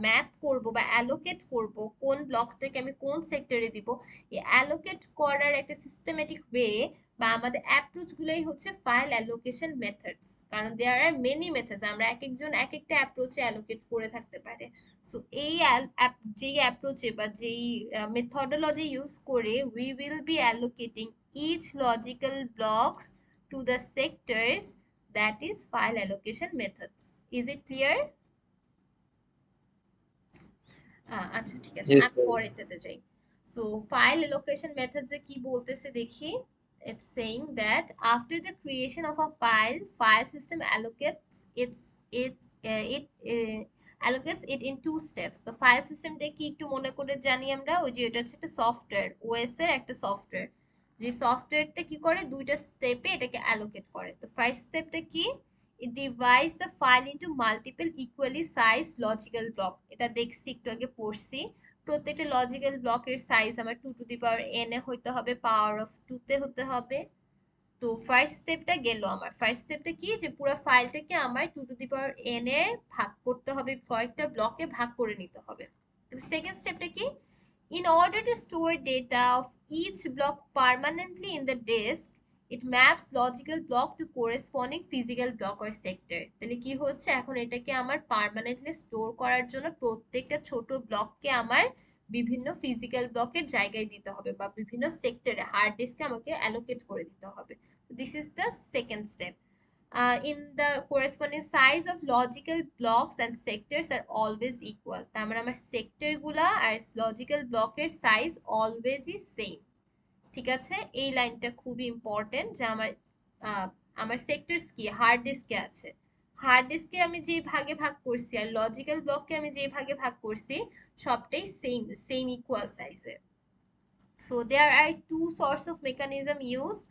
ম্যাপ করব বা অ্যালোকেট করব, কোন ব্লক থেকে আমি কোন সেক্টরে দিব, এই অ্যালোকেট করার একটা সিস্টেমেটিক ওয়ে বা আমাদের অ্যাপ্রোচ গুলোই হচ্ছে ফাইল অ্যালোকেশন মেথডস। কারণ দেয়ার আর মেনি মেথডস, আমরা এক একজন এক একটা অ্যাপ্রোচে অ্যালোকেট করে থাকতে পারে। সো এই যেই অ্যাপ্রোচে বা যেই মেথডোলজি ইউজ করে we will be allocating each logical blocks to the sectors, that is file allocation methods. Is it clear? আচ্ছা, ঠিক আছে, ইয়েস আমি পরেরটাতে যাই। So file allocation methods এ কি বলতেছে দেখি। It's saying that after the creation of a file system allocates it allocates it in two steps. তো file সিস্টেমটা কি একটু মনে করে জানি আমরা, ওই যে এটা হচ্ছে একটা সফটওয়্যার, ওএস এর একটা সফটওয়্যার, যে সফটওয়্যারটা কি করে দুইটা স্টেপে এটাকে অ্যালোকেট করে। তো ফার্স্ট স্টেপটা কি, it divides the file into multiple equally sized logical block। এটা দেখছি একটু আগে পড়ছি। প্রত্যেকটা লজিক্যাল ব্লকের সাইজ আমার 2 টু দি পাওয়ার n এ হইতে হবে, পাওয়ার অফ 2 তে হতে হবে। তো ফার্স্ট স্টেপটা গেল আমার। ফার্স্ট স্টেপটা কি, যে পুরো ফাইলটাকে আমার 2 টু দি পাওয়ার n এ ভাগ করতে হবে, কয়েকটা ব্লকে ভাগ করে নিতে হবে। সেকেন্ড স্টেপটা কি, in order to store data of each block permanently in the disk, it maps logical block to corresponding physical block or sector। তাহলে কি হচ্ছে, এখন এটাকে আমার পার্মানেন্টলি স্টোর করার জন্য প্রত্যেকটা ছোট ব্লককে আমার বিভিন্ন ফিজিক্যাল ব্লকের জায়গায় দিতে হবে, বা বিভিন্ন সেক্টরে হার্ড ডিস্কে আমাকে অ্যালোকেট করে দিতে হবে। This is the second step. In the corresponding size of logical blocks and sectors are always equal। তার মানে আমার সেক্টর গুলা আর লজিক্যাল ব্লকের সাইজ অলওয়েজই সেম। ঠিক আছে, এই লাইনটা খুবই ইম্পর্টেন্ট, যে আমার আমার সেক্টরস কি হার্ড ডিস্কে আছে, হার্ড ডিস্কে আমি যে ভাগে ভাগ করছি আর লজিক্যাল ব্লককে আমি যে ভাগে ভাগ করছি সবটাই সেম সেম ইকুয়াল সাইজের। So there are two sorts of mechanism used,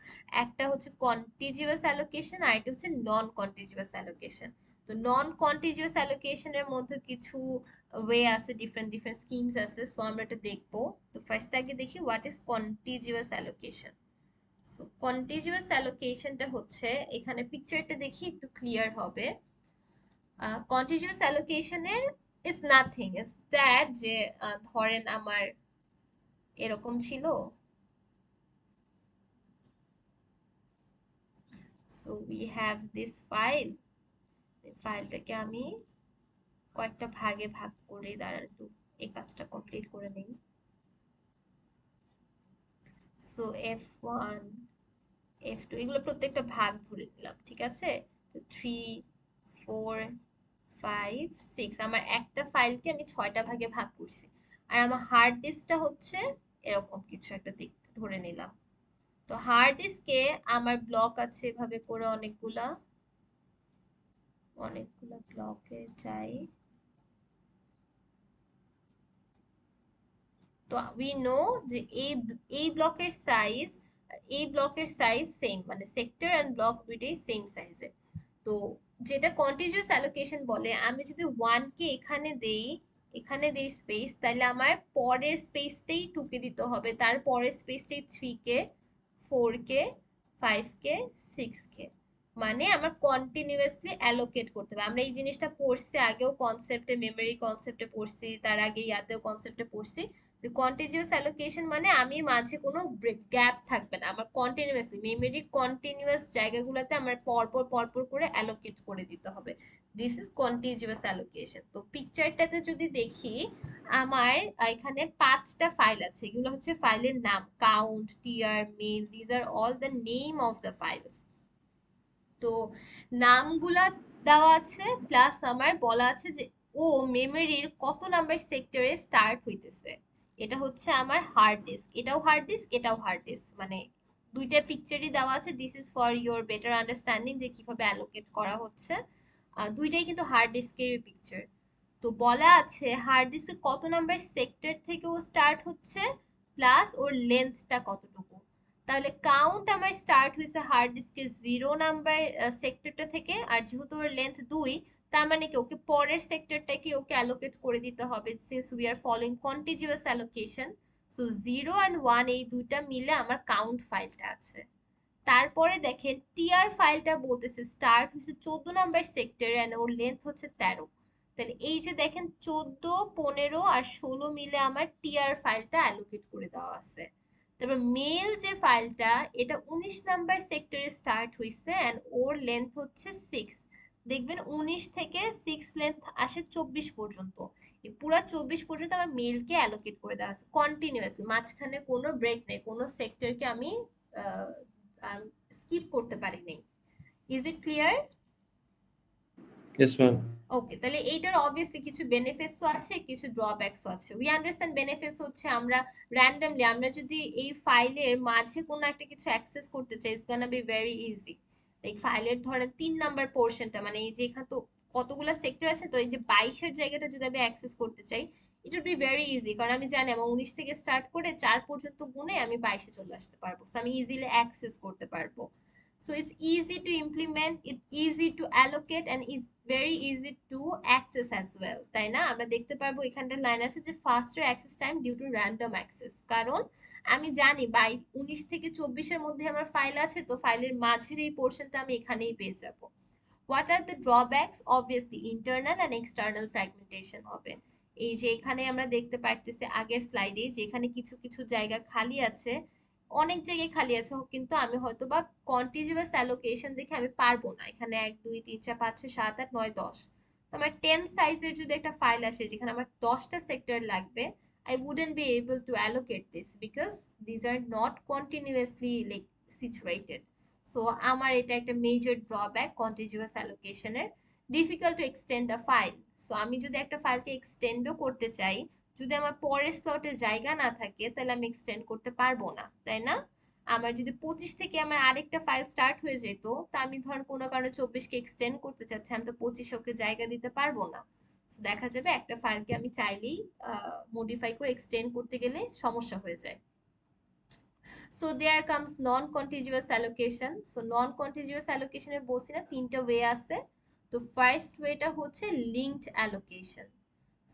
একটা হচ্ছে contiguous allocation আর একটা হচ্ছে non contiguous allocation। তো non contiguous allocation এর মধ্যে কিছু ওয়ে আছে, ডিফারেন্ট ডিফারেন্ট স্কিমস আছে, সো আমরা এটা দেখবো। তো ফার্স্ট আগে দেখি what is contiguous allocation। So contiguous allocation টা হচ্ছে, এখানে পিকচারটা দেখি একটু ক্লিয়ার হবে। contiguous allocation A is nothing, is that যে ধরেন আমার এরকম ছিল। So we have this file, এই ফাইলটাকে আমি কয়েকটা ভাগে ভাগ করে, দাঁড়ান একটু এই কাজটা কমপ্লিট করে নেই। সো f1 f2 এগুলো প্রত্যেকটা ভাগ ধরে নিলাম, ঠিক আছে। তো 3 4 5 6 আমার একটা ফাইলকে আমি 6টা ভাগে ভাগ করছি, আর আমার হার্ড ডিস্কটা হচ্ছে এরকম কিছু একটা দিক ধরে নিলাম। তো হার্ড ডিস্কে আমার ব্লক আছে এভাবে করে অনেকগুলা অনেকগুলা ব্লকে যাই। তো উই নো যে এই ব্লকের সাইজ আর এই ব্লকের সাইজ সেম, মানে সেক্টর এন্ড ব্লক দুইটাই সেম সাইজের। তো যেটা কন্টিজিউয়াস অ্যালোকেশন বলে, আমি যদি 1 কে এখানে দেই স্পেস, তাহলে আমার পরের স্পেসটাই 2 কে দিতে হবে, তার পরের স্পেসটাই 3 কে, 4 কে, 5 কে, 6 কে। মানে আমার কন্টিনিউয়াসলি অ্যালোকেট করতে হবে। আমরা এই জিনিসটা পড়ছি আগেও, কনসেপ্টে মেমরি কনসেপ্টে পড়ছি, তার আগে ইয়াতেও কনসেপ্টে পড়ছি। কন্টিনিউয়াস অ্যালোকেশন মানে আমি মাঝে কোনো গ্যাপ থাকবে না, আমার কন্টিনিউয়াসলি মেমরির কন্টিনিউয়াস জায়গাগুলোতে আমার পরপর পরপর করে অ্যালোকেট করে দিতে হবে। This is continuous allocation. তো পিকচারটাতে যদি দেখি, আমার এখানে 5টা ফাইল আছে, এগুলো হচ্ছে ফাইলের নাম, কাউন্ট, টিআর, মেল, these are all the name of the files. তো নামগুলা দেওয়া আছে, প্লাস আমার বলা আছে যে ও মেমরির কত নাম্বার সেক্টরে স্টার্ট হইতেছে। এটা হচ্ছে আমার হার্ড ডিস্ক, এটাও হার্ড ডিস্ক, এটাও হার্ড ডিস্ক, মানে দুইটা পিকচারই দেওয়া আছে। This is for your better understanding যে কিভাবে অ্যালোকেট করা হচ্ছে। দুইটাই কিন্তু হার্ড ডিস্কের পিকচার। তো বলা আছে হার্ড ডিস্কে কত নাম্বার সেক্টর থেকে ও স্টার্ট হচ্ছে, প্লাস ওর লেন্থটা কতটুকু। তাহলে কাউন্ট আমার স্টার্ট হয়েছে হার্ড ডিস্কের 0 নাম্বার সেক্টরটা থেকে, আর যেহেতু ওর লেন্থ 2, তার মানে কি ওকে পরের সেক্টরটাকে ওকে অ্যালোকেট করে দিতে হবে, since we are following contiguous allocation. So 0 and 1 এই দুইটা মিলে আমার কাউন্ট ফাইলটা আছে। তারপরে দেখেন টিআর ফাইলটা বলতেছে স্টার্ট হচ্ছে 14 নাম্বার সেক্টরে এন্ড ওর লেন্থ হচ্ছে 13। তাহলে এই যে দেখেন 14 15 আর 16 মিলে আমার টিআর ফাইলটা অ্যালোকেট করে দেওয়া আছে। তারপর মেল যে ফাইলটা, এটা 19 নাম্বার সেক্টরে স্টার্ট হইছে এন্ড ওর লেন্থ হচ্ছে 6। দেখবেন 19 থেকে 6 লেন্থ আসে 24 পর্যন্ত। এই পুরা 24 পর্যন্ত আমার মেলকে অ্যালোকেট করে দেওয়া আছে কন্টিনিউয়াসলি, মাঝখানে কোনো ব্রেক নেই, কোনো সেক্টরকে আমি স্কিপ করতে পারি নাই। Is it clear? Yes ma'am. Okay, তাহলে এইটার অবভিয়াসলি কিছু বেনিফিটসও আছে, কিছু ড্রব্যাকসও আছে। উই আন্ডারস্ট্যান্ড বেনিফিটস হচ্ছে আমরা র্যান্ডমলি আমরা যদি এই ফাইলের মাঝে কোনো একটা কিছু অ্যাক্সেস করতে চাই, it's gonna be very easy. Like ফাইলের ধরেন 3 নাম্বার পোর্শনটা, মানে এই যে এখানে তো কতগুলো সেক্টর আছে, তো এই যে 22 জায়গাটা যদি আমি অ্যাক্সেস করতে চাই, ইট উইল বি ভেরি ইজি, কারণ আমি জানি আমার 19 থেকে স্টার্ট করে 4 পর্যন্ত গুণে আমি 22 চলে আসতে পারবো, সো আমি ইজিলি অ্যাক্সেস করতে পারবো। So it's easy to implement, it's easy to allocate, and is very easy to access as well, তাই না? আমরা দেখতে পারবো এখানটা লাইন আছে যে faster access time due to random access, কারণ আমি জানি 19 থেকে 24 এর মধ্যে আমার ফাইল আছে, তো ফাইলের মাঝের এই পোর্শনটা আমি এখানেই পেয়ে যাব। What are the drawbacks? Obviously internal and external fragmentation হবে। এই যে এখানে আমরা দেখতে পারতেছি আগের স্লাইডে যে এখানে কিছু কিছু জায়গা খালি আছে, অনেক জায়গায় খালি আছে, কিন্তু আমি হয়তো বা কন্টিজিউয়াস অ্যালোকেশন দেখে আমি পারবো না। এখানে 1 2 3 4 5 6 7 8 9 10, তো আমার 10 সাইজের যদি একটা ফাইল আসে যেখানে আমার 10টা সেক্টর লাগবে, I wouldn't be able to allocate this because these are not continuously like situated. So আমার এটা একটা মেজর ড্রব্যাক কন্টিজিউয়াস অ্যালোকেশনের। Difficult to extend the file. So আমি যদি একটা ফাইলকে এক্সটেন্ডও করতে চাই, যদি আমার পরের স্লটে জায়গা না থাকে তাহলে আমি এক্সটেন্ড করতে পারবো না, তাই না? আমার যদি 25 থেকে আমার আরেকটা ফাইল স্টার্ট হয়ে যেত, তা আমি ধর কোনো কারণে 24কে এক্সটেন্ড করতে চাচ্ছি, আমি তো 25 ওকে জায়গা দিতে পারবো না। So দেখা যাবে একটা ফাইলকে আমি চাইলেই মডিফাই করে এক্সটেন্ড করতে গেলে সমস্যা হয়ে যায়। So there comes non-contiguous allocation. So non-contiguous allocation এর বলছি না তিনটা ওয়ে আছে। তো ফার্স্ট ওয়েটা হচ্ছে linked allocation.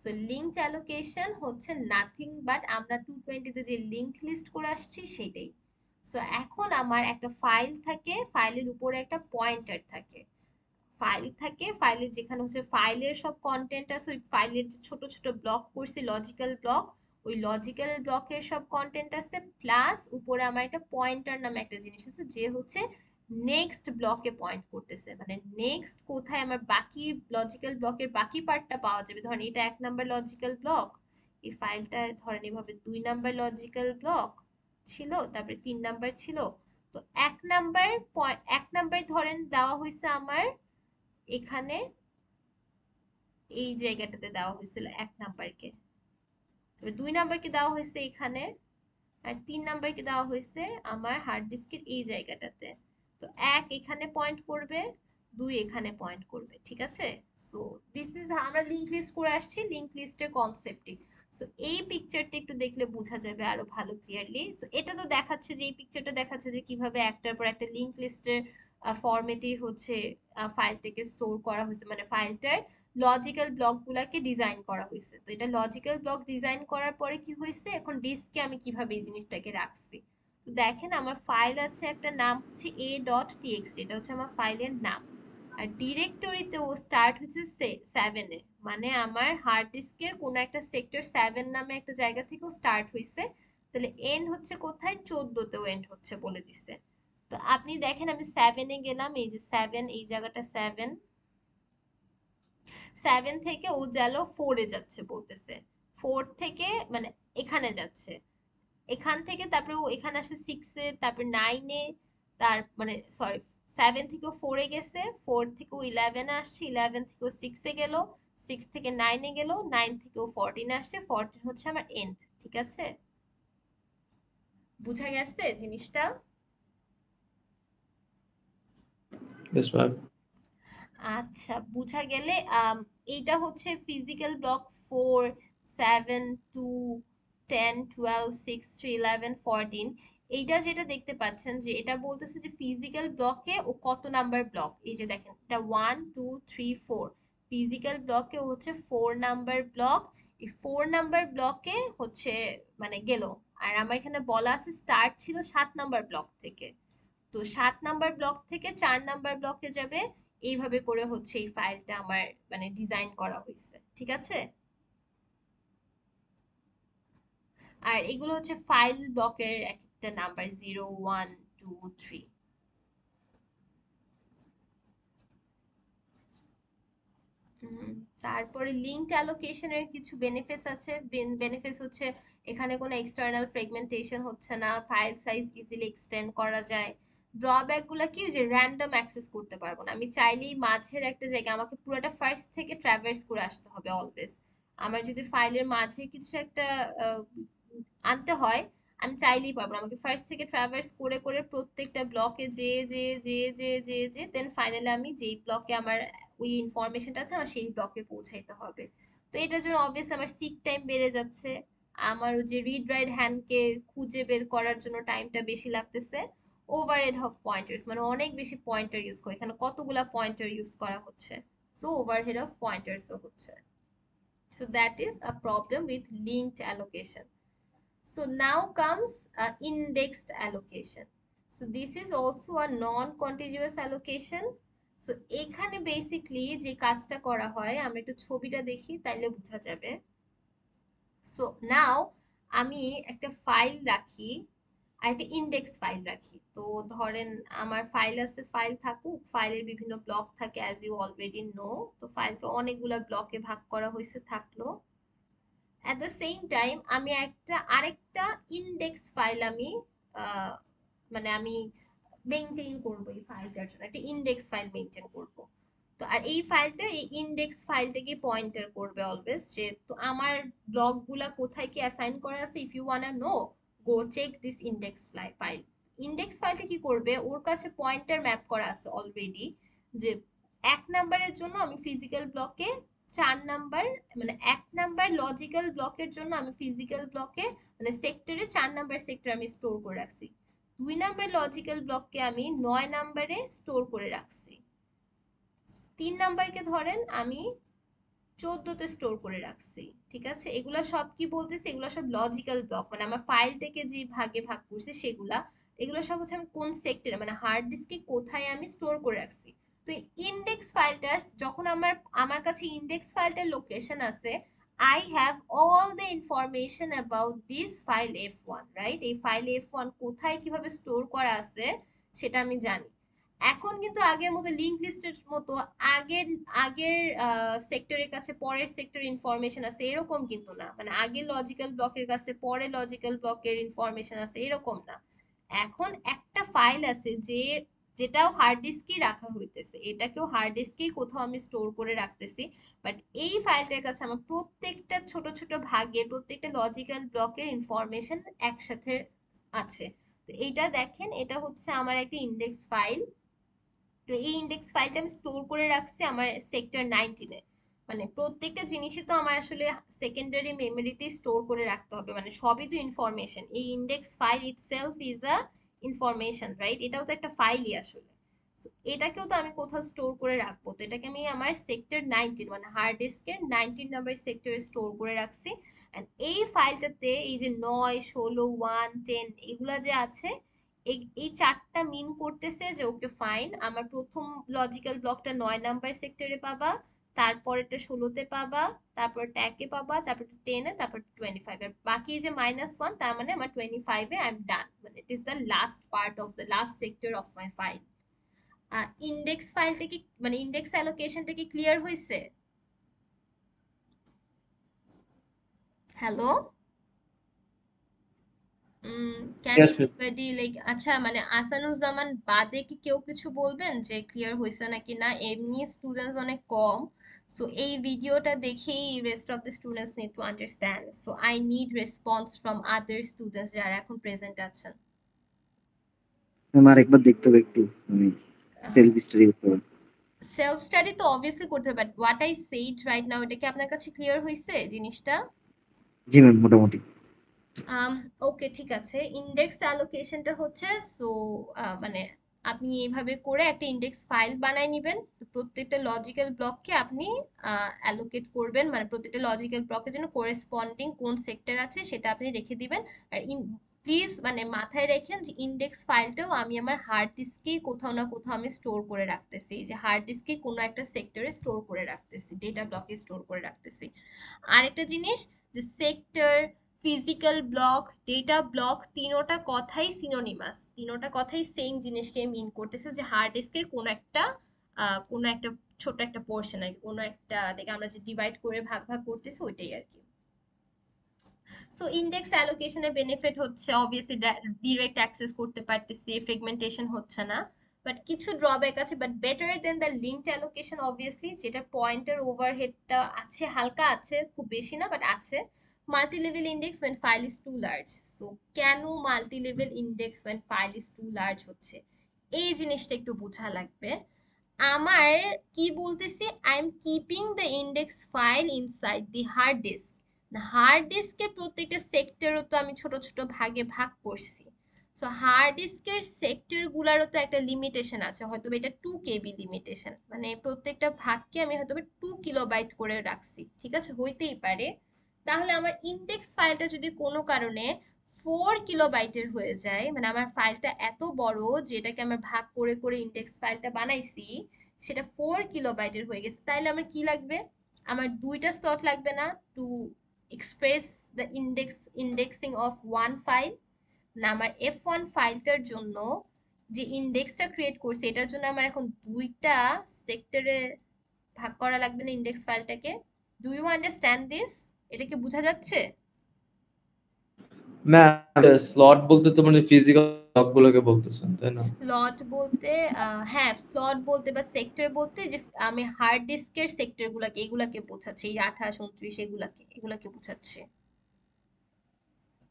So linked allocation হচ্ছে নাথিং বাট আমরা 220 তে যে লিংক লিস্ট করে আসছি সেটাই। সো এখন আমার একটা ফাইল থাকে, ফাইলের উপরে একটা পয়েন্টার থাকে, ফাইল থাকে, ফাইলের যেখানে হচ্ছে ফাইলের সব কন্টেন্ট আছে, ওই ফাইলের যে ছোট ছোট ব্লক করছি লজিক্যাল ব্লক, ওই লজিক্যাল ব্লকের সব কন্টেন্ট আছে, প্লাস উপরে আমার একটা পয়েন্টার নামে একটা জিনিস আছে যে হচ্ছে নেক্সট ব্লকে পয়েন্ট করতেছে, মানে নেক্সট কোথায় আমার বাকি লজিক্যাল ব্লকের বাকি পার্টটা পাওয়া যাবে। ধরেন এটা 1 নাম্বার লজিক্যাল ব্লক, এই ফাইলটা ধরেন এভাবে 2 নাম্বার লজিক্যাল ব্লক ছিল, তারপরে 3 নাম্বার ছিল। তো 1 নাম্বার 1 নাম্বার ধরেন দেওয়া হয়েছে আমার এখানে, এই জায়গাটাতে দেওয়া হয়েছিল 1 নাম্বারকে, তবে 2 নাম্বারকে দেওয়া হয়েছে এখানে, আর 3 নাম্বারকে দেওয়া হয়েছে আমার হার্ড ডিস্কের এই জায়গাটাতে। তো 1 এখানে পয়েন্ট করবে, 2 এখানে পয়েন্ট করবে, ঠিক আছে? সো দিস ইজ আমরা লিংক লিস্ট করে আসছি, লিংক লিস্টের কনসেপ্টই। সো এই পিকচারটা একটু দেখলে বোঝা যাবে আরো ভালো ক্লিয়ারলি। সো এটা তো দেখাচ্ছে যে এই পিকচারটা দেখাচ্ছে যে কিভাবে একটার পর একটা লিংক লিস্টের ফরম্যাটে হচ্ছে ফাইলটাকে স্টোর করা হয়েছে, মানে ফাইলটার লজিক্যাল ব্লক গুলাকে ডিজাইন করা হয়েছে। তো এটা লজিক্যাল ব্লক ডিজাইন করার পরে কি হয়েছে, এখন ডিস্কে আমি কিভাবে এই জিনিসটাকে রাখছি। তো দেখেন আমার ফাইল আছে, একটা নাম হচ্ছে a.txt, এটা হচ্ছে আমার ফাইলের নাম। আর ডিরেক্টরিতে ও স্টার্ট হচ্ছে 7 এ, মানে আমার হার্ড ডিস্কের কোনো একটা সেক্টর 7 নামে একটা জায়গা থেকে স্টার্ট হয়েছে, তাহলে এন্ড হচ্ছে কোথায়, 14তেও এন্ড হচ্ছে বলে দিছে। তো আপনি দেখেন আমি 7 এ গেলাম, এই যে 7, এই জায়গাটা 7, 7 থেকে ও গেল 4-এ যাচ্ছে বলতেছে, 4 থেকে মানে এখানে যাচ্ছে, এখান থেকে তারপরে ও এখানে আসে 6-এ, তারপর 9-এ, তার মানে সরি 7 থেকে ও 4-এ গেছে, 4 থেকে ও 11-এ আসছে, 11 থেকে ও 6-এ গেল, 6 থেকে 9-এ গেল, 9 থেকে ও 14-এ আসছে, 14 হচ্ছে আমার এন্ড, ঠিক আছে? বুঝা গেছে জিনিসটা? Yes, ma'am. আচ্ছা বুঝা গেলে এইটা হচ্ছে ফিজিক্যাল ব্লক 4 7 2 10 12 6 3 11 14। এইটা যেটা দেখতে পাচ্ছেন যে এটা বলতেছে যে ফিজিক্যাল ব্লকে ও কত নাম্বার ব্লক, এই যে দেখেন এটা 1 2 3 4, ফিজিক্যাল ব্লকে ও হচ্ছে 4 নাম্বার ব্লক। এই 4 নাম্বার ব্লকে হচ্ছে মানে গেল। আর আমার এখানে বলা আছে স্টার্ট ছিল 7 নাম্বার ব্লক থেকে, তো 7 নাম্বার ব্লক থেকে 4 নাম্বার ব্লকে যাবে, এইভাবে করে হচ্ছে এই ফাইলটা আমার মানে ডিজাইন করা হয়েছে, ঠিক আছে? আর এগুলো হচ্ছে ফাইল ব্লকের এক একটা নাম্বার 0 1 2 3। হুম, তারপরে লিঙ্কড অ্যালোকেশনের কিছু বেনিফিটস আছে। বেনিফিটস হচ্ছে এখানে কোনো এক্সটার্নাল ফ্রেগমেন্টেশন হচ্ছে না, ফাইল সাইজ ইজিলি এক্সটেন্ড করা যায়। ড্রব্যাক গুলা কি, যে র্যান্ডম অ্যাক্সেস করতে পারবো না, আমি চাইলেই মাঝের একটা জায়গা আমাকে পুরোটা ফার্স্ট থেকে ট্রাভার্স করে আসতে হবে অলওয়েজ। আমার যদি ফাইলের মাঝে কিছু একটা আহ, আনতে হয়, আমি চাইলেই পারবো না, আমাকে ফার্স্ট থেকে ট্রাভার্স করে করে প্রত্যেকটা ব্লকে যে দেন ফাইনালি আমি যেই ব্লকে আমার ওই ইনফরমেশনটা আছে আমার সেই ব্লকে পৌঁছাইতে হবে। তো এটার জন্য অবভিয়াসলি আমার সিক টাইম বেড়ে যাচ্ছে, আমার ওই যে রিড রাইট হ্যান্ডকে খুঁজে বের করার জন্য টাইমটা বেশি লাগতেছে। ওভারহেড অফ পয়েন্টার্স মানে অনেক বেশি পয়েন্টার ইউজ করে, এখানে কতগুলা পয়েন্টার ইউজ করা হচ্ছে, সো ওভারহেড অফ পয়েন্টার্সও হচ্ছে। So that is a problem with linked allocation. So now comes indexed allocation. So this is also a non-contiguous allocation. So এখানে বেসিকলি যে কাজটা করা হয়, আমরা একটু ছবিটা দেখি তাইলে বোঝা যাবে। সো নাও আমি একটা ফাইল রাখি আর একটা ইন্ডেক্স ফাইল রাখি। তো ধরেন আমার ফাইল আছে, ফাইল থাকুক, ফাইলের বিভিন্ন ব্লক থাকে অ্যাজ ইউ অলরেডি নো। তো ফাইলকে অনেকগুলা ব্লকে ভাগ করা হয়েছে থাকলো। অ্যাট দ্য সেম টাইম আমি আরেকটা ইন্ডেক্স ফাইল আমি মানে আমি মেইনটেইন করবো, এই ফাইলটার জন্য একটা ইন্ডেক্স ফাইল মেইনটেইন করব। তো আর এই ফাইলটা, এই ইন্ডেক্স ফাইলটাকে পয়েন্টার করবে অলওয়েজ, যে তো আমার ব্লকগুলা কোথায় কি অ্যাসাইন করা আছে, if you wanna know go check this index file. Index ফাইলটা কি করবে, ওর কাছে পয়েন্টার ম্যাপ করা আছে অলরেডি, যে 1 নাম্বারের জন্য আমি ফিজিক্যাল ব্লকে 4 নাম্বার, মানে 1 নাম্বার লজিক্যাল ব্লকের জন্য আমি ফিজিক্যাল ব্লকে মানে সেক্টরে 4 নাম্বার সেক্টর আমি স্টোর করে রাখছি, 2 নাম্বার লজিক্যাল ব্লককে আমি 9 নাম্বারে স্টোর করে রাখছি, 3 নাম্বারকে ধরেন আমি 14তে স্টোর করে রাখছি। ঠিক আছে, এগুলা সব কি বলতেছি, এগুলা সব লজিক্যাল ব্লক, মানে আমার ফাইলটাকে যে ভাগে ভাগ করছে সেগুলা, এগুলো সব হচ্ছে আমি কোন সেক্টরে মানে হার্ড ডিস্কে কোথায় আমি স্টোর করে রাখছি। তো ইন্ডেক্স ফাইলটা যখন আমার আমার কাছে ইন্ডেক্স ফাইলটার লোকেশন আছে, I have all the information about this file f1, right? এই ফাইল f1 কোথায় কিভাবে স্টোর করা আছে সেটা আমি জানি। এখন কিন্তু আগের মতো লিংক লিস্টের মতো আগের আগের সেক্টরের কাছে পরের সেক্টর ইনফরমেশন আছে এরকম কিন্তু না, মানে আগে লজিক্যাল ব্লকের কাছে পরে লজিক্যাল ব্লকের ইনফরমেশন আছে এরকম না। এখন একটা ফাইল আছে যেটাও হার্ড ডিস্কেই রাখা হইতেছে, এটাকেও হার্ড ডিস্কেই কোথাও আমি স্টোর করে রাখতেছি, বাট এই ফাইলটার কাছে আমার প্রত্যেকটা ছোট ছোট ভাগের প্রত্যেকটা লজিক্যাল ব্লকের ইনফরমেশন একসাথে আছে। তো এইটা দেখেন, এটা হচ্ছে আমার একটা ইন্ডেক্স ফাইল। তো এই ইন্ডেক্স ফাইলটা আমি স্টোর করে রাখছি আমার সেক্টর 19-এ। মানে প্রত্যেকটা জিনিসই তো আমার আসলে সেকেন্ডারি মেমোরিতেই স্টোর করে রাখতে হবে, মানে সবই তো ইনফরমেশন, এই index file itself is a information, right? এটাও তো একটা ফাইলই আসলে। So, এটাকেও তো আমি কোথাও স্টোর করে রাখবো, তো এটাকে আমি আমার সেক্টর 19 মানে হার্ড ডিস্কের 19 নাম্বার সেক্টরে স্টোর করে রাখছি। এন্ড এই ফাইলটাতে এই যে 9, 16, 1, 10 এগুলা যে আছে, এই চারটা মিন করতেছে যে ওকে ফাইন, আমার প্রথম লজিক্যাল ব্লকটা 9 নাম্বার সেক্টরে পাবা, তারপরেরটা 16তে পাবা, তারপরটা 1-এ পাবা, তারপর 10-এ, তারপর 25, আর বাকি যে -1 তার মানে আমার 25-এ আই এম ডান, মানে it is the last part of the last sector of my file. Index ফাইলটা কি মানে ইন্ডেক্স অ্যালোকেশনটা কি ক্লিয়ার হয়েছে? Hello, can Yes, miss. Anybody like, আচ্ছা মানে আসানুজ্জামান বাদে কি কেউ কিছু বলবেন যে ক্লিয়ার হয়েছে নাকি না? এমনি স্টুডেন্টস অনেক কম, সো এই ভিডিওটা দেখেই rest of the students need to understand, so I need response from other students যারা এখন প্রেজেন্ট আছেন। আমার একবার দেখতে হবে একটু, আমি সেলফ স্টাডি করতে হবে। সেলফ স্টাডি তো অবভিয়াসলি করতে হবে, but what I said right now, এটা কি আপনার কাছে ক্লিয়ার হয়েছে জিনিসটা? জি ম্যাম, মোটামুটি। ওকে, ঠিক আছে। ইন্ডেক্সড অ্যালোকেশনটা হচ্ছে, সো মানে আপনি এইভাবে করে একটা ইন্ডেক্স ফাইল বানায় নেবেন, প্রত্যেকটা লজিক্যাল ব্লককে আপনি অ্যালোকেট করবেন, মানে প্রত্যেকটা লজিক্যাল ব্লকের জন্য কোরেসপন্ডিং কোন সেক্টর আছে সেটা আপনি রেখে দিবেন। আর প্লিজ মানে মাথায় রাখেন যে ইন্ডেক্স ফাইলটাও আমি আমার হার্ড ডিস্কেই কোথাও না কোথাও আমি স্টোর করে রাখতেছি, যে হার্ড ডিস্কে কোনো একটা সেক্টরে স্টোর করে রাখতেছি, ডেটা ব্লকে স্টোর করে রাখতেছি। আরেকটা জিনিস, যে sector, physical block, data block, তিনোটা কথাই সিনোনিমাস, তিনোটা কথাই সেম জিনিসকে মিন করতেছে, যে হার্ড ডিস্কের কোনো একটা ছোট একটা পোর্শন আর কি, কোনো একটা দেখে আমরা যে ডিভাইড করে ভাগ ভাগ করতেছি ওইটাই আর কি। সো ইন্ডেক্স অ্যালোকেশনের বেনিফিট হচ্ছে অবভিয়াসলি ডিরেক্ট অ্যাক্সেস করতে পারতেছি, ফ্রেগমেন্টেশন হচ্ছে না, বাট কিছু ড্রব্যাক আছে, but better than the linked allocation obviously, যেটা পয়েন্টার ওভারহেডটা আছে, হালকা আছে, খুব বেশি না বাট আছে। Multi level index when file is too large, so কেন multi level index when file is too large হচ্ছে, এই জিনিসটা একটু বোঝা লাগবে। আমার কি বলতেছি, I am keeping the index file inside the hard disk, hard ডিস্কের প্রত্যেকটা সেক্টরও তো আমি ছোট ছোট ভাগে ভাগ করছি, সো হার্ড ডিস্কের সেক্টর গুলারও তো একটা লিমিটেশন আছে, হয়তো এটা 2 KB লিমিটেশন, মানে প্রত্যেকটা ভাগকে আমি হয়তো 2 KB করে রাখছি, ঠিক আছে, হইতেই পারে। তাহলে আমার ইন্ডেক্স ফাইলটা যদি কোনো কারণে 4 KB হয়ে যায়, মানে আমার ফাইলটা এত বড় যে এটাকে আমার ভাগ করে করে ইন্ডেক্স ফাইলটা বানাইছি, সেটা 4 KB হয়ে গেছে, তাহলে আমার কি লাগবে? আমার দুইটা স্লট লাগবে না to express the indexing of one file? না, আমার F1 ফাইলটার জন্য যে ইন্ডেক্সটা ক্রিয়েট করছে এটার জন্য আমার এখন দুইটা সেক্টরে ভাগ করা লাগবে না ইন্ডেক্স ফাইলটাকে? Do you understand this? এটা কি বোঝা যাচ্ছে? ম্যাম স্লট বলতে তো মানে ফিজিক্যাল ব্লকগুলোকে বলতেছেন তাই না? স্লট বলতে হ্যাঁ, স্লট বলতে বা সেক্টর বলতে যে আমি হার্ড ডিস্কের সেক্টর গুলাকে, এগুলাকে বোঝাচ্ছি, এই 28 29 এগুলাকে বোঝাচ্ছে,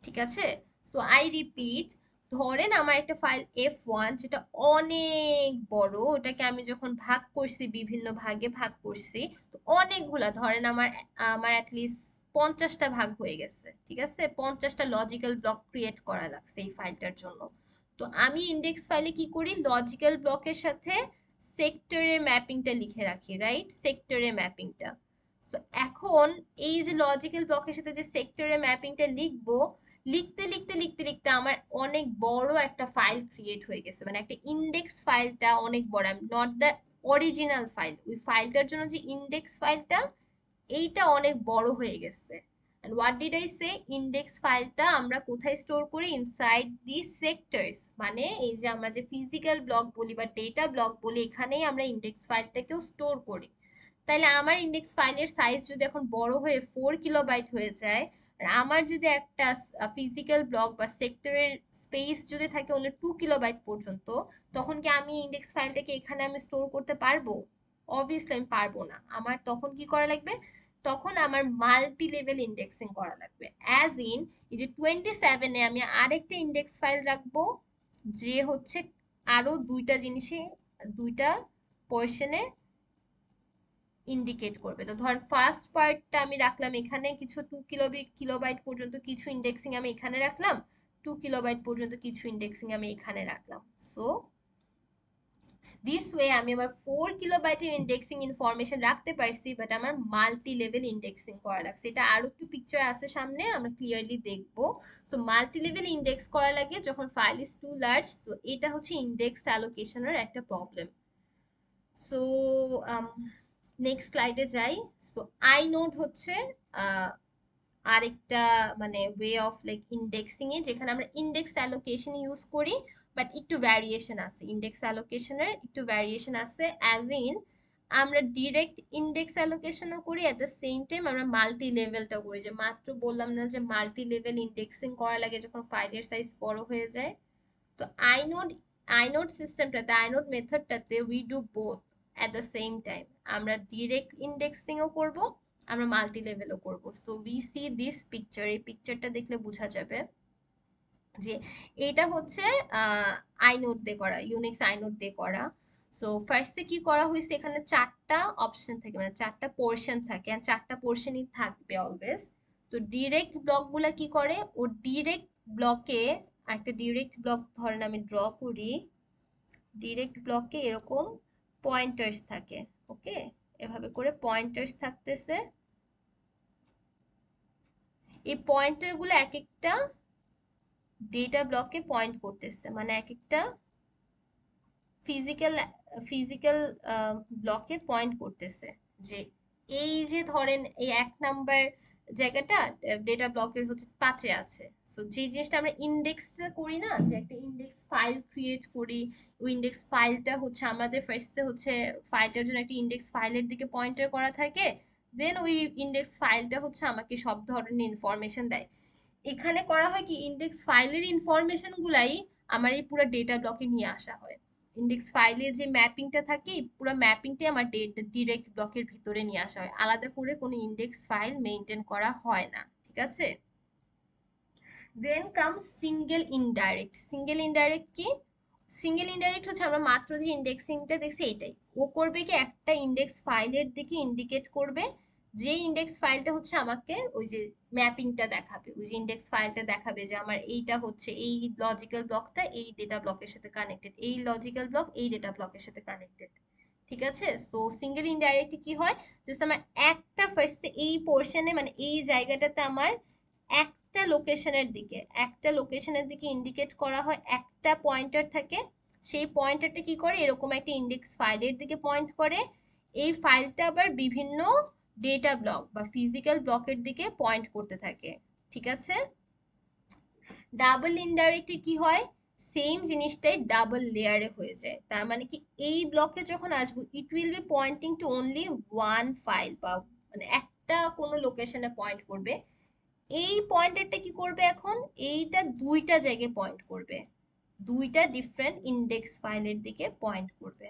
ঠিক আছে? সো আই রিপিট, ধরেন আমার একটা ফাইল F1 যেটা অনেক বড়, ওটাকে আমি যখন ভাগ করছি, বিভিন্ন ভাগে ভাগ করছি, তো অনেকগুলা, ধরেন আমার আমার অ্যাটলিস্ট 50টা ভাগ হয়ে গেছে, ঠিক আছে, 50টা লজিক্যাল ব্লক ক্রিয়েট করা লাগছে এই ফাইলটার জন্য। তো আমি ইন্ডেক্স ফাইলে কি করি, লজিক্যাল ব্লকের সাথে সেক্টরের ম্যাপিংটা লিখে রাখি, রাইট, সেক্টরের ম্যাপিংটা। সো এখন এই যে লজিক্যাল ব্লকের সাথে যে সেক্টরের ম্যাপিংটা লিখবো, লিখতে লিখতে লিখতে লিখতে আমার অনেক বড় একটা ফাইল ক্রিয়েট হয়ে গেছে, মানে একটা ইন্ডেক্স ফাইলটা অনেক বড়, নট দ্য অরিজিনাল ফাইল, ওই ফাইলটার জন্য যে ইন্ডেক্স ফাইলটা এইটা অনেক বড় হয়ে গেছে। and what did I say, index ফাইলটা আমরা কোথায় স্টোর করি? ইনসাইড দি সেক্টরস, মানে এই যে আমরা যে ফিজিক্যাল ব্লক বলি বা ডেটা ব্লক বলি, এখানেই আমরা ইন্ডেক্স ফাইলটাকেও স্টোর করি। তাইলে আমার ইন্ডেক্স ফাইলের সাইজ যদি এখন বড় হয়ে 4 KB হয়ে যায়, আর আমার যদি একটা ফিজিক্যাল ব্লক বা সেক্টরের স্পেস যদি থাকে অনলি 2 KB পর্যন্ত, তখন কি আমি ইন্ডেক্স ফাইলটাকে এখানে আমি স্টোর করতে পারবো? অবভিয়াসলি আমি পারবো না। আমার তখন কি করা লাগবে? তখন আমার মাল্টি লেভেল ইন্ডেক্সিং করা লাগবে, অ্যাজ ইন এই যে 27-এ আমি আরেকটা ইন্ডেক্স ফাইল রাখবো, যে হচ্ছে আরো দুইটা জিনিসে, দুইটা পোর্শনে ইন্ডিকেট করবে। তো ধর ফার্স্ট পার্টটা আমি রাখলাম এখানে, কিছু 2 কিলোবাইট পর্যন্ত কিছু ইন্ডেক্সিং আমি এখানে রাখলাম, 2 কিলোবাইট পর্যন্ত কিছু ইন্ডেক্সিং আমি এখানে রাখলাম। সো দিস ওয়ে আমি আমার 4 কিলোবাইটের ইন্ডেক্সিং ইনফরমেশন রাখতে পারছি, বাট আমার মাল্টি লেভেল ইন্ডেক্সিং করা লাগছে। এটা আরো একটু পিকচার আছে সামনে, আমরা ক্লিয়ারলি দেখবো। সো মাল্টি লেভেল ইন্ডেক্স করা লাগে যখন ফাইল ইজ টু লার্জ। তো এটা হচ্ছে ইন্ডেক্স অ্যালোকেশনের একটা প্রবলেম। সো নেক্সট স্লাইডে যাই। সো আই নোড হচ্ছে আরেকটা মানে ওয়ে অফ লাইক ইন্ডেক্সিং এ, যেখানে আমরা ইন্ডেক্স অ্যালোকেশন ইউজ করি, বাট একটু ভ্যারিয়েশন আছে, ইন্ডেক্স অ্যালোকেশনের একটু ভ্যারিয়েশন আছে, অ্যাজ ইন আমরা ডিরেক্ট ইন্ডেক্স অ্যালোকেশনও করি, এট দ্য সেম টাইম আমরা মাল্টি লেভেলটাও করি, যে মাত্র বললাম না যে মাল্টি লেভেল ইন্ডেক্সিং করা লাগে যখন ফাইলের সাইজ বড় হয়ে যায়। তো আইনোড সিস্টেমটাতে, আইনোড মেথডটাতে we do both at the same time. আমরা ডিরেক্ট ইন্ডেক্সিংও করব, আমরা মাল্টি লেভেলও করব। So we see this picture, এই পিকচারটা দেখলে বোঝা যাবে যে এটা হচ্ছে আইনোড দিয়ে করা, ইউনিক্স আইনোড দিয়ে করা। সো ফার্স্টে কি করা হয়েছে, এখানে 4টা অপশন থাকে, মানে 4টা পোর্শন থাকে, আর 4টা পোর্শনই থাকবে অলওয়েজ। তো ডিরেক্ট ব্লকগুলা কি করে, ও ডিরেক্ট ব্লকে একটা ডিরেক্ট ব্লক ধরেন আমি ড্র করি, ডিরেক্ট ব্লকে এরকম পয়েন্টার্স থাকে, ওকে, এভাবে করে পয়েন্টার্স থাকতেছে। এই পয়েন্টার গুলো এক একটা ডেটা ব্লকে পয়েন্ট করতেছে, মানে এক একটা ফিজিক্যাল ফিজিক্যাল ব্লকে পয়েন্ট করতেছে, যে এই যে ধরেন এই 1 নাম্বার জায়গাটা ডেটা ব্লকের হচ্ছে 5-এ আছে। সো যে জিনিসটা আমরা ইন্ডেক্সটা করি না, যে একটা ইন্ডেক্স ফাইল ক্রিয়েট করি, ওই ইন্ডেক্স ফাইলটা হচ্ছে আমাদের ফার্স্টে হচ্ছে ফাইলটার জন্য একটা ইন্ডেক্স ফাইলের দিকে পয়েন্টার করা থাকে, দেন ওই ইন্ডেক্স ফাইলটা হচ্ছে আমাকে সব ধরনের ইনফরমেশন দেয়। এখানে করা হয় কি, ইন্ডেক্স ফাইলের ইনফরমেশন গুলাই আমার এই পুরো ডেটা ব্লকে নিয়ে আসা হয়। ইন্ডেক্স ফাইলে যে ম্যাপিংটা থাকে, পুরো ম্যাপিংটাই আমার ডিরেক্ট ব্লকের ভিতরে নিয়ে আসা হয়, আলাদা করে কোনো ইন্ডেক্স ফাইল মেনটেন করা হয় না, ঠিক আছে? দেন কাম সিঙ্গেল ইনডাইরেক্ট। সিঙ্গেল ইনডাইরেক্ট কি? সিঙ্গেল ইনডাইরেক্ট হচ্ছে আমরা মাত্র যে ইন্ডেক্সিংটা দেখছি এটাই, ও করবে কি, একটা ইন্ডেক্স ফাইলের দিকে ইন্ডিকেট করবে, যে ইন্ডেক্স ফাইলটা হচ্ছে আমাকে ওই যে ম্যাপিংটা দেখাবে, ওই যে ইন্ডেক্স ফাইলটা দেখাবে যে আমার এইটা হচ্ছে এই লজিক্যাল ব্লকটা এই ডেটা ব্লকের সাথে কানেক্টেড, এই লজিক্যাল ব্লক এই ডেটা ব্লকের সাথে কানেক্টেড। ঠিক আছে, সো সিঙ্গেল ইনডাইরেক্টলি কি হয়, জাস্ট আমার একটা ফার্স্টে এই পোর্শনে মানে এই জায়গাটাতে আমার একটা লোকেশনের দিকে ইন্ডিকেট করা হয়, একটা পয়েন্টার থাকে, সেই পয়েন্টারটা কি করে এরকম একটা ইন্ডেক্স ফাইলের দিকে পয়েন্ট করে, এই ফাইলটা আবার বিভিন্ন ডেটা ব্লক বা ফিজিক্যাল ব্লকের দিকে পয়েন্ট করতে থাকে। ঠিক আছে, ডাবল ইনডাইরেক্টলি কি হয়, সেম জিনিসটাই ডাবল লেয়ারে হয়ে যায়। তার মানে কি এই ব্লকে যখন আসবো it will be pointing to only one file, বা মানে একটা কোনো লোকেশনে পয়েন্ট করবে। এই পয়েন্টারটা কি করবে এখন, এইটা দুইটা জায়গায় পয়েন্ট করবে, দুইটা ডিফারেন্ট ইন্ডেক্স ফাইলের দিকে পয়েন্ট করবে।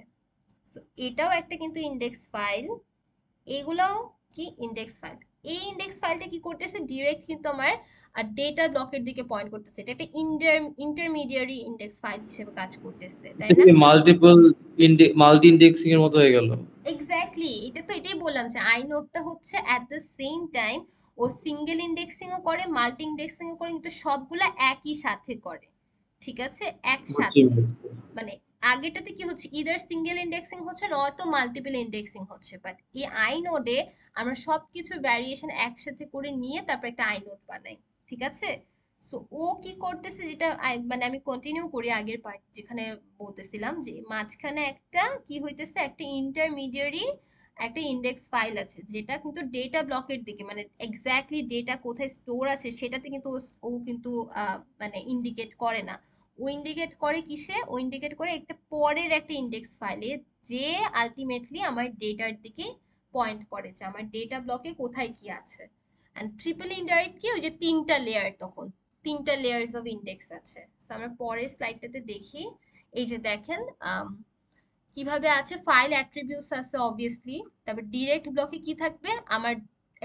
সো এটাও একটা কিন্তু ইন্ডেক্স ফাইল, এগুলাও কি ইন্ডেক্স ফাইল। এই ইন্ডেক্স ফাইলটা কি করতেছে, ডিরেক্ট কিন্তু আমার ডেটা ব্লকের দিকে পয়েন্ট করতেছে, এটা একটা ইন্টারমিডিয়ারি ইন্ডেক্স ফাইল হিসেবে কাজ করতেছে, তাই না? মাল্টিপল মাল্টি ইন্ডেক্সিং এর মতো হয়ে গেল। এক্স্যাক্টলি, এটা তো এটাই বললাম যে আইনোডটা হচ্ছে অ্যাট দ্য সেম টাইম ও সিঙ্গেল ইন্ডেক্সিং ও করে মাল্টি ইন্ডেক্সিং ও করে, কিন্তু সবগুলা একই সাথে করে। ঠিক আছে, বুঝছি একসাথে, বুঝছি। মানে আগেটাতে কি হচ্ছে, ইদার সিঙ্গেল ইন্ডেক্সিং হচ্ছে নয়তো মাল্টিপল ইন্ডেক্সিং হচ্ছে, বাট এই আইনোডে আমরা সবকিছু ভ্যারিয়েশন একসাথে করে নিয়ে তারপর একটা আইনোড বানাই। ঠিক আছে, সো ও কি করতেছে, যেটা মানে আমি কন্টিনিউ করি আগের পার্ট যেখানে বলতেছিলাম যে মাঝখানে একটা কি হইতেছে, একটা ইন্টারমিডিয়ারি একটা ইন্ডেক্স ফাইল আছে, যেটা কিন্তু ডেটা ব্লকের দিকে মানে এক্স্যাক্টলি ডেটা কোথায় স্টোর আছে সেটাতে কিন্তু ও কিন্তু মানে ইন্ডিকেট করে না। ও ইন্ডিকেট করে কিসে, ও ইন্ডিকেট করে একটা পরের একটা ইন্ডেক্স ফাইলে, যে আলটিমেটলি আমার ডেটার দিকে পয়েন্ট করে যে আমার ডেটা ব্লকে কোথায় কি আছে। এন্ড ট্রিপল ইনডাইরেক্ট কি, ওই যে তিনটা লেয়ার, তখন তিনটা লেয়ার্স অফ ইন্ডেক্স আছে। সো আমরা পরের স্লাইডটাতে দেখি, এই যে দেখেন কিভাবে আছে, ফাইল অ্যাট্রিবিউটস আছে অবভিয়াসলি, তারপর ডিরেক্ট ব্লকে কি থাকবে, আমার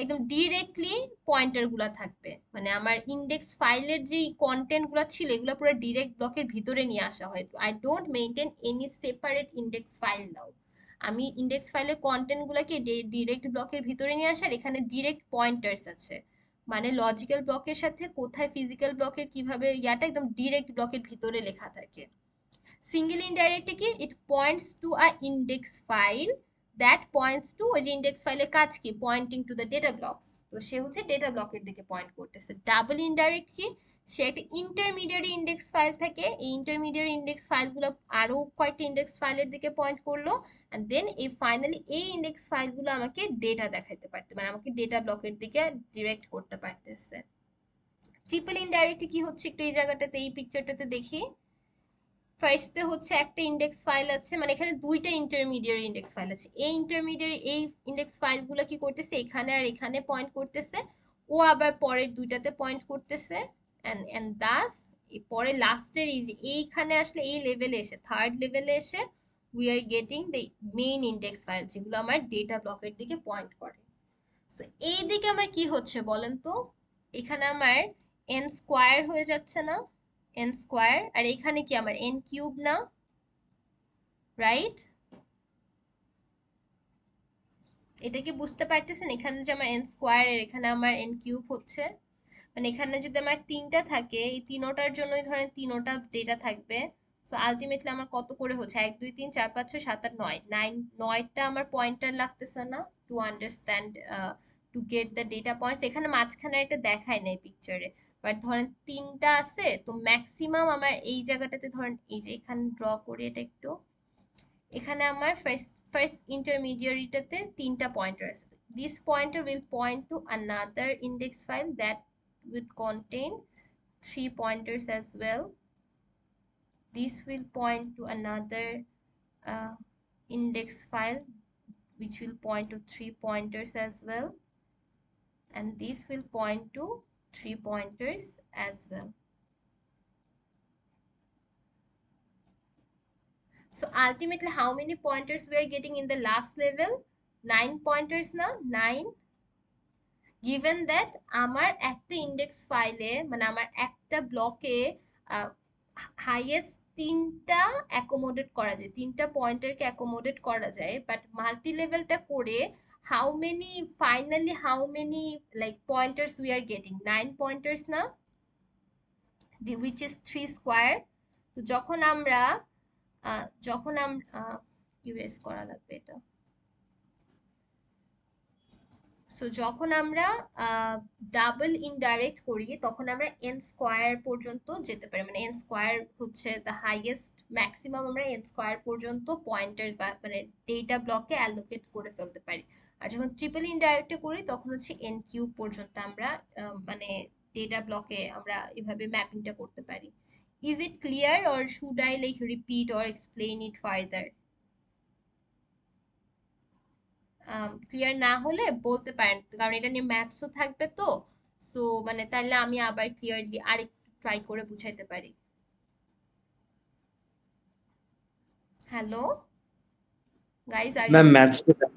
একদম ডিরেক্টলি পয়েন্টার গুলা থাকবে, মানে আমার ইন্ডেক্স ফাইলের যে কন্টেন্ট গুলা ছিল এগুলো পুরো ডিরেক্ট ব্লকের ভিতরে নিয়ে আসা হয়। I don't maintain any separate index file now, আমি ইন্ডেক্স ফাইলের কন্টেন্ট গুলাকে ডিরেক্ট ব্লকের ভিতরে নিয়ে আসার, এখানে ডিরেক্ট পয়েন্টার্স আছে, মানে লজিক্যাল ব্লকের সাথে কোথায় ফিজিক্যাল ব্লকের কিভাবে ইয়াটা একদম ডিরেক্ট ব্লকের ভিতরে লেখা থাকে। সিঙ্গেল ইনডাইরেক্টলি কি, it points to a index file that points to, ওই যে ইন্ডেক্স ফাইলের কাজ কি, pointing to the data block, তো সে হচ্ছে ডেটা ব্লকের দিকে পয়েন্ট করতেছে। ডাবল ইনডাইরেক্ট কি, সে একটা ইন্টারমিডিয়ারি ইন্ডেক্স ফাইল থাকে, এই ইন্টারমিডিয়ারি ইন্ডেক্স ফাইলগুলো আরো কয়েকটা ইন্ডেক্স ফাইলের দিকে পয়েন্ট করলো, এন্ড দেন এই ফাইনালি এই ইন্ডেক্স ফাইলগুলো আমাকে ডেটা দেখাইতে পারতে, মানে আমাকে ডেটা ব্লকের দিকে ডিরেক্ট করতে পারতেছে। ট্রিপল ইনডাইরেক্ট কি হচ্ছে, একটু এই জায়গাটাতে এই পিকচারটাতে দেখি। ফার্স্টে হচ্ছে একটা ইন্ডেক্স ফাইল আছে, মানে এখানে দুইটা ইন্টারমিডিয়ারি ইন্ডেক্স ফাইল আছে, এই ইন্টারমিডিয়ারি এই ইন্ডেক্স ফাইলগুলো কি করতেছে, এখানে আর এখানে পয়েন্ট করতেছে, ও আবার পরের দুইটাতে পয়েন্ট করতেছে, এন্ড দাস পরে লাস্টের এই যে এইখানে আসলে এই লেভেলে এসে থার্ড লেভেলে এসে we are getting the main index file, যেগুলো আমার ডেটা ব্লকের দিকে পয়েন্ট করে। সো এই দিকে আমার কি হচ্ছে বলেন তো, এখানে আমার এন স্কোয়ার হয়ে যাচ্ছে না, এন স্কোয়ার, আর এখানে কি আমার এন কিউব না, রাইট? এটা কি বুঝতে পারতেছেন, এখানে যে আমার এন স্কোয়ার এর এখানে আমার এন কিউব হচ্ছে, মানে এখানে যদি আমার তিনটা থাকে, এই তিনোটার জন্যই ধরেন তিনোটা ডেটা থাকবে। সো আলটিমেটলি আমার কত করে হচ্ছে, 1 2 3 4 5 6 7 8 9, নয়টা আমার পয়েন্টার লাগতেছে না to understand, to get the data points. এখানে মাঝখানে একটা দেখায় নাই পিকচারে, বাট ধরেন তিনটা আছে, তো ম্যাক্সিমাম আমার এই জায়গাটাতে ধরেন এই যে এখানে ড্র করি এটা একটু, এখানে আমার ফার্স্ট ইন্টারমিডিয়ারিটাতে তিনটা পয়েন্টার আছে, this pointer will point to another index file that would contain 3 pointers as well. This will point to another index file which will point to 3 pointers as well, and this will point to 3 pointers as well. So ultimately how many pointers we are getting in the last level? 9 pointers na, 9, given that আমার একটা index ফাইলে মানে আমার একটা ব্লকে highest তিনটা accommodate করা যায়, তিনটা পয়েন্টারকে অ্যাকোমোডেট করা যায়, বাট মাল্টি লেভেলটা করে how many finally how many like pointers we are getting 9 pointers না, which is 3 square. তো যখন আমরা ইরেজ করা লাগবে এটা। সো যখন আমরা ডাবল ইনডাইরেক্ট করি তখন আমরা n স্কয়ার পর্যন্ত যেতে পারি, মানে n স্কয়ার হচ্ছে দ্য হাইয়েস্ট ম্যাক্সিমাম, আমরা n স্কয়ার পর্যন্ত পয়েন্টার্স বা মানে ডেটা ব্লকে অ্যালোকেট করে ফেলতে পারি। আর যখন ট্রিপল ইনডাইরেক্টে করি তখন হচ্ছে n কিউব পর্যন্ত আমরা মানে ডেটা ব্লকে আমরা এভাবে ম্যাপিংটা করতে পারি। Is it clear or should I like repeat or explain it further? Clear না হলে বলতে পারেন, কারণ এটা নিয়ে ম্যাথসও থাকবে তো। সো মানে তাহলে আমি আবার ক্লিয়ারলি আরেকটু ট্রাই করে বুঝাইতে পারি। Hello guys, are you ma'am ম্যাথসটা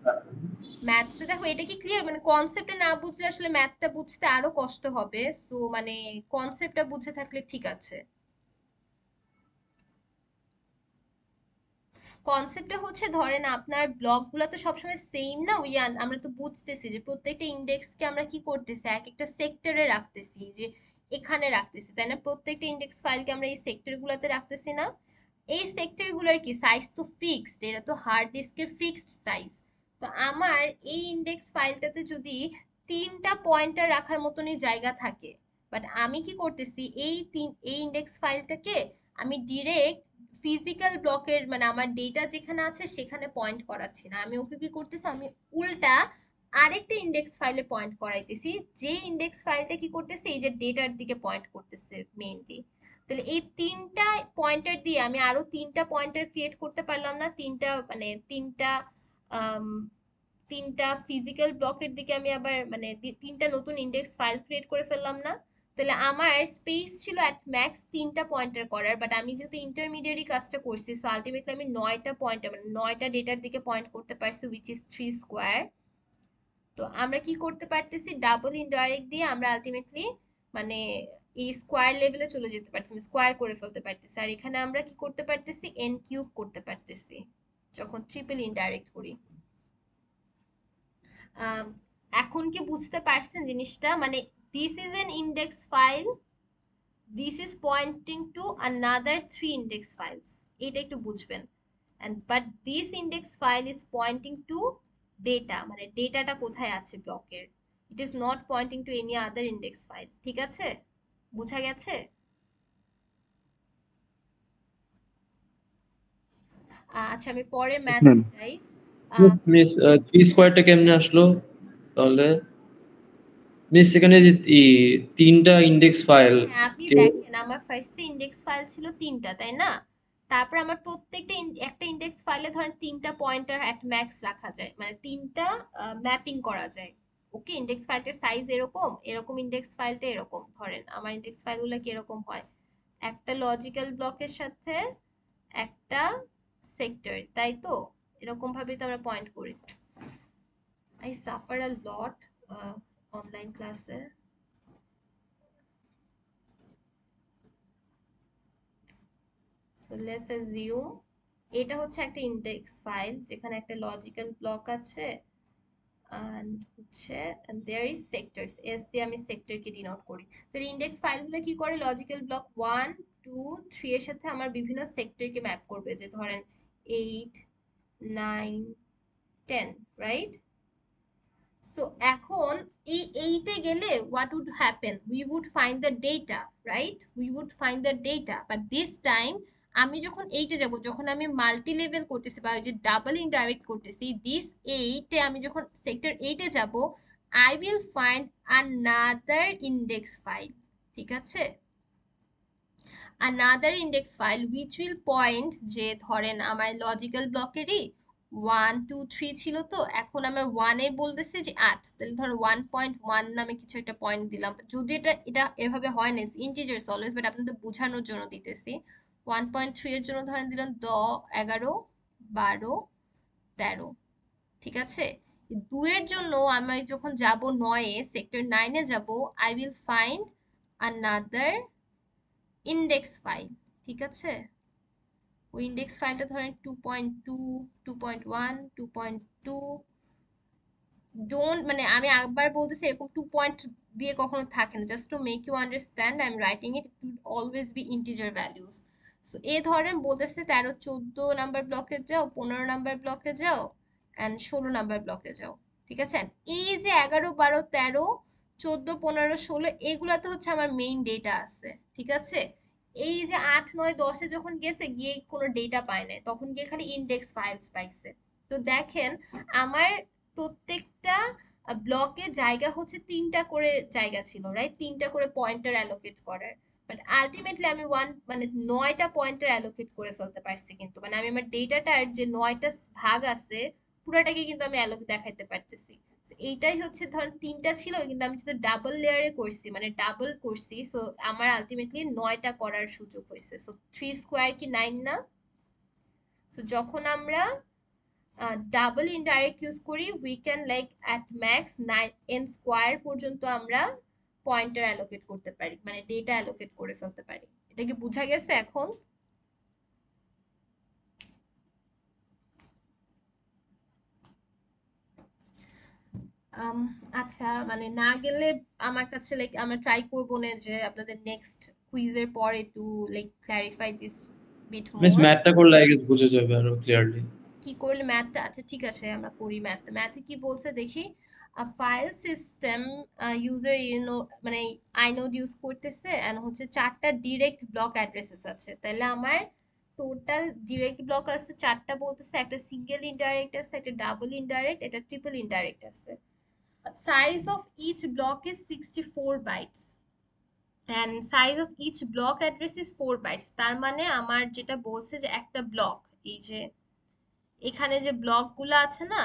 ম্যাথসটা দেখো, এটা কি ক্লিয়ার? মানে কনসেপ্টটা না বুঝলে আসলে ম্যাথটা বুঝতে আরো কষ্ট হবে। সো মানে কনসেপ্টটা বুঝে থাকলে ঠিক আছে। কনসেপ্টটা হচ্ছে ধরেন আপনার ব্লকগুলো তো সবসময় সেম না, আমরা তো বুঝতেছি যে প্রত্যেকটা ইন্ডেক্সকে আমরা কি করতেছি, এক একটা সেক্টরে রাখতেছি, যে এখানে রাখতেছি, তাই না? প্রত্যেকটা ইন্ডেক্স ফাইলকে আমরা এই সেক্টরগুলোতে রাখতেছি না। এই সেক্টরগুলোর কি সাইজ তো ফিক্সড, এটা তো হার্ড ডিস্কের ফিক্সড সাইজ। তো আমার এই ইন্ডেক্স ফাইলটাতে যদি 3টা পয়েন্টার রাখার মতনই জায়গা থাকে, বাট আমি কি করতেছি, এই ইন্ডেক্স ফাইলটাকে আমি ডিরেক্ট ফিজিক্যাল ব্লকের মানে আমার ডেটা যেখানে আছে সেখানে পয়েন্ট করাচ্ছি না, আমি ওকে কি করতেছি, আমি উল্টা আরেকটা ইন্ডেক্স ফাইলে পয়েন্ট করাইতেছি, যে ইন্ডেক্স ফাইলটা কি করতেছে এই যে ডেটার দিকে পয়েন্ট করতেছে মেইনলি। তাহলে এই 3টা পয়েন্টার দিয়ে আমি আরো 3টা পয়েন্টার ক্রিয়েট করতে পারলাম না? মানে আম, 3টা ফিজিক্যাল ব্লকের দিকে আমি আবার মানে 3টা নতুন ইন্ডেক্স ফাইল ক্রিয়েট করে ফেললাম না? তাহলে আমার স্পেস ছিল অ্যাট ম্যাক্স 3টা পয়েন্টার করার, বাট আমি যেহেতু ইন্টারমিডিয়ারি কাজটা করছি, সো আলটিমেটলি আমি 9টা পয়েন্টার মানে 9টা ডেটার দিকে পয়েন্ট করতে পারছি, উইচ ইজ 3 স্কোয়ার। তো আমরা কি করতে পারতেছি, ডাবল ইনডাইরেক্ট দিয়ে আমরা আলটিমেটলি মানে এই স্কোয়ার লেভেলে চলে যেতে পারতেছি, স্কোয়ার করে ফেলতে পারতেছি। আর এখানে আমরা কি করতে পারতেছি, এন কিউব করতে পারতেছি যখন ট্রিপল ইনডাইরেক্ট করি। আম, এখন কি বুঝতে পারছেন জিনিসটা? মানে this is an index file, this is pointing to another 3 index files, এটা একটু বুঝবেন। and but this index file is pointing to data, মানে ডেটাটা কোথায় আছে ব্লকের, it is not pointing to any other index file। ঠিক আছে, বুঝা গেছে? আচ্ছা আমি পরে ম্যাথ ম্যাম যাই। মিস মিস 3 স্কয়ারটা কেমনে আসলো তাহলে? মিস সেখানে যে 3টা ইন্ডেক্স ফাইল হ্যাঁ আপনি কে দেখেন আমার ফার্স্টে ইন্ডেক্স ফাইল ছিল 3টা, তাই না? তারপর আমার প্রত্যেকটা একটা ইন্ডেক্স ফাইলে ধরেন 3টা পয়েন্টার এট ম্যাক্স রাখা যায়, মানে 3টা ম্যাপিং করা যায়। ওকে, ইন্ডেক্স ফাইলটার সাইজ এরকম, এরকম ইন্ডেক্স ফাইলটা এরকম, ধরেন আমার ইন্ডেক্স ফাইলগুলো কি এরকম হয়, একটা লজিক্যাল ব্লকের সাথে একটা সেক্টর, তাই তো? এরকম ভাবেই তো আমরা পয়েন্ট করি। I suffer a lot online ক্লাসে। সো লেটস অ্যাজিউম এটা হচ্ছে একটা ইন্ডেক্স ফাইল যেখানে একটা লজিক্যাল ব্লক আছে and হচ্ছে and there is sectors, s দিয়ে আমি সেক্টর কে ডিনোট করি। তাহলে ইন্ডেক্স ফাইলগুলো কি করে, লজিক্যাল ব্লক 1 2 3 এর সাথে আমার বিভিন্ন সেক্টর কে ম্যাপ করবে, যে ধরেন 8 9 10, রাইট? সো এখন এই এইতে গেলে what would happen, we would find the data, right? We would find the data, but this time আমি যখন এইটে যাব, যখন আমি মাল্টি লেভেল করতেছি বা ওই যে ডাবল ইনডাইরেক্ট করতেছি, দিস এইটে আমি যখন সেক্টর 8-এ যাব, I will find another index file. ঠিক আছে, another index file which will point, যে ধরেন আমার লজিক্যাল ব্লকেরই 1 2 3 ছিল, তো এখন আমার 1 এ বলতেছে যে 8, তাহলে ধরো 1.1 নামে কিছু একটা পয়েন্ট দিলাম, যদি এটা এটা এভাবে হয় না, ইন্টিজার্স অলওয়েজ, বাট আপনাদের বোঝানোর জন্য দিতেছি। 1.3 এর জন্য ধরেন দিলাম 10 11 12 13। ঠিক আছে, 2 এর জন্য আমি যখন যাব 9 এ, সেক্টর 9 এ যাব, I will find another index file. ঠিক আছে, ওই ইন্ডেক্স ফাইলটা ধরেন 2.2 2.1 2.2 ডোন্ট মানে আমি একবার বলতেছি এরকম 2 পয়েন্ট দিয়ে কখনো থাকে না, just to make you understand I am writing it to always be integer values. So এই ধরেন বলতেছে 13 14 নাম্বার ব্লকে যাও, 15 নাম্বার ব্লকে যাও এন্ড 16 নাম্বার ব্লকে যাও, ঠিক আছে। And এই যে 11 12 13 14 15 16 এগুলাতে হচ্ছে আমার মেইন ডেটা আছে, ঠিক আছে। এই যে 8 9 10 এ যখন গেছে গিয়ে কোনো ডেটা পায় নাই, তখন গিয়ে খালি ইন্ডেক্স ফাইলস পাইছে। তো দেখেন আমার প্রত্যেকটা ব্লকে জায়গা হচ্ছে 3টা করে জায়গা ছিল, রাইট, 3টা করে পয়েন্টার অ্যালোকেট করার। বাট আলটিমেটলি আমি মানে 9টা পয়েন্টার অ্যালোকেট করে ফেলতে পারছি, কিন্তু মানে আমি আমার ডেটাটার যে 9টা ভাগ আছে পুরাটাকে কিন্তু আমি অ্যালোক দেখাইতে পারতেছি। So এইটাই হচ্ছে ধরেন 3টা ছিল কিন্তু আমি যদি ডাবল লেয়ারে করছি মানে ডাবল করছি, সো আমার আলটিমেটলি 9টা করার সুযোগ হয়েছে। সো 3 স্কোয়ার কি 9 না? সো যখন আমরা ডাবল ইনডাইরেক্ট ইউজ করি we can like at max 9 n square পর্যন্ত আমরা পয়েন্টার অ্যালোকেট করতে পারি, মানে ডেটা অ্যালোকেট করে ফেলতে পারি। এটা কি বোঝা গেছে এখন? আচ্ছা, মানে না গেলে আমার কাছে লাইক আমরা ট্রাই করবো না যে আপনাদের নেক্সট কুইজের পর একটু like clarify this bit miss more. ম্যাথটা করলে আই গেস বুঝে যাবে আরো ক্লিয়ারলি। কি করলে ম্যাথটা, আচ্ছা ঠিক আছে আমরা করি ম্যাথ। ম্যাথে কি বলছে দেখি। ফাইল সিস্টেম ইউজার মানে আইনোড ইউজ করতেছে এন্ড হচ্ছে 4টা ডিরেক্ট ব্লক অ্যাড্রেসেস আছে, তাহলে আমার টোটাল ডিরেক্ট ব্লক আছে 4টা, বলতেছে একটা সিঙ্গেল ইনডাইরেক্ট আছে, একটা ডাবল ইনডাইরেক্ট, এটা ট্রিপল ইনডাইরেক্ট আছে। Size of each block is 64 bytes and size of each block address is 4 bytes। তার মানে আমার যেটা বলছে যে একটা ব্লক, এই যে এখানে যে ব্লকগুলো আছে না,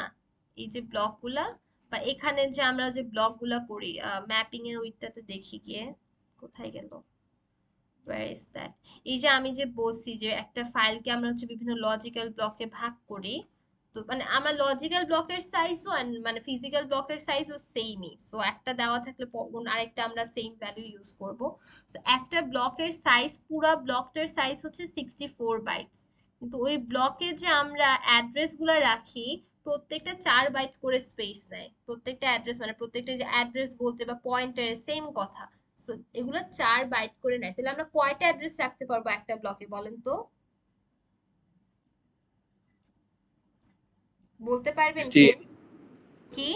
এই যে ব্লকগুলা বা এখানে যে আমরা যে ব্লকগুলা করি ম্যাপিং এর ওইটাতে দেখি গিয়ে কোথায় গেল, where is that। এই যে আমি যে বলছি যে একটা ফাইলকে আমরা হচ্ছে বিভিন্ন লজিক্যাল ব্লকে ভাগ করি, তো মানে আমার লজিক্যাল ব্লকের সাইজও মানে ফিজিক্যাল ব্লকের সাইজও সেমই। সো একটা দেওয়া থাকলে আরেকটা আমরা সেম ভ্যালু ইউজ করব। সো একটা ব্লকের সাইজ, পুরো ব্লকটার সাইজ হচ্ছে 64 বাইটস, কিন্তু ওই ব্লকে যে আমরা অ্যাড্রেস গুলা রাখি প্রত্যেকটা 4 বাইট করে স্পেস নেয়। প্রত্যেকটা অ্যাড্রেস মানে প্রত্যেকটা যে অ্যাড্রেস বলতে বা পয়েন্টার সেম কথা। সো এগুলো 4 বাইট করে নেয়, তাহলে আমরা কয়টা অ্যাড্রেস রাখতে পারবো একটা ব্লকে বলেন তো, বলতে পারবেন কেউ? 16 কি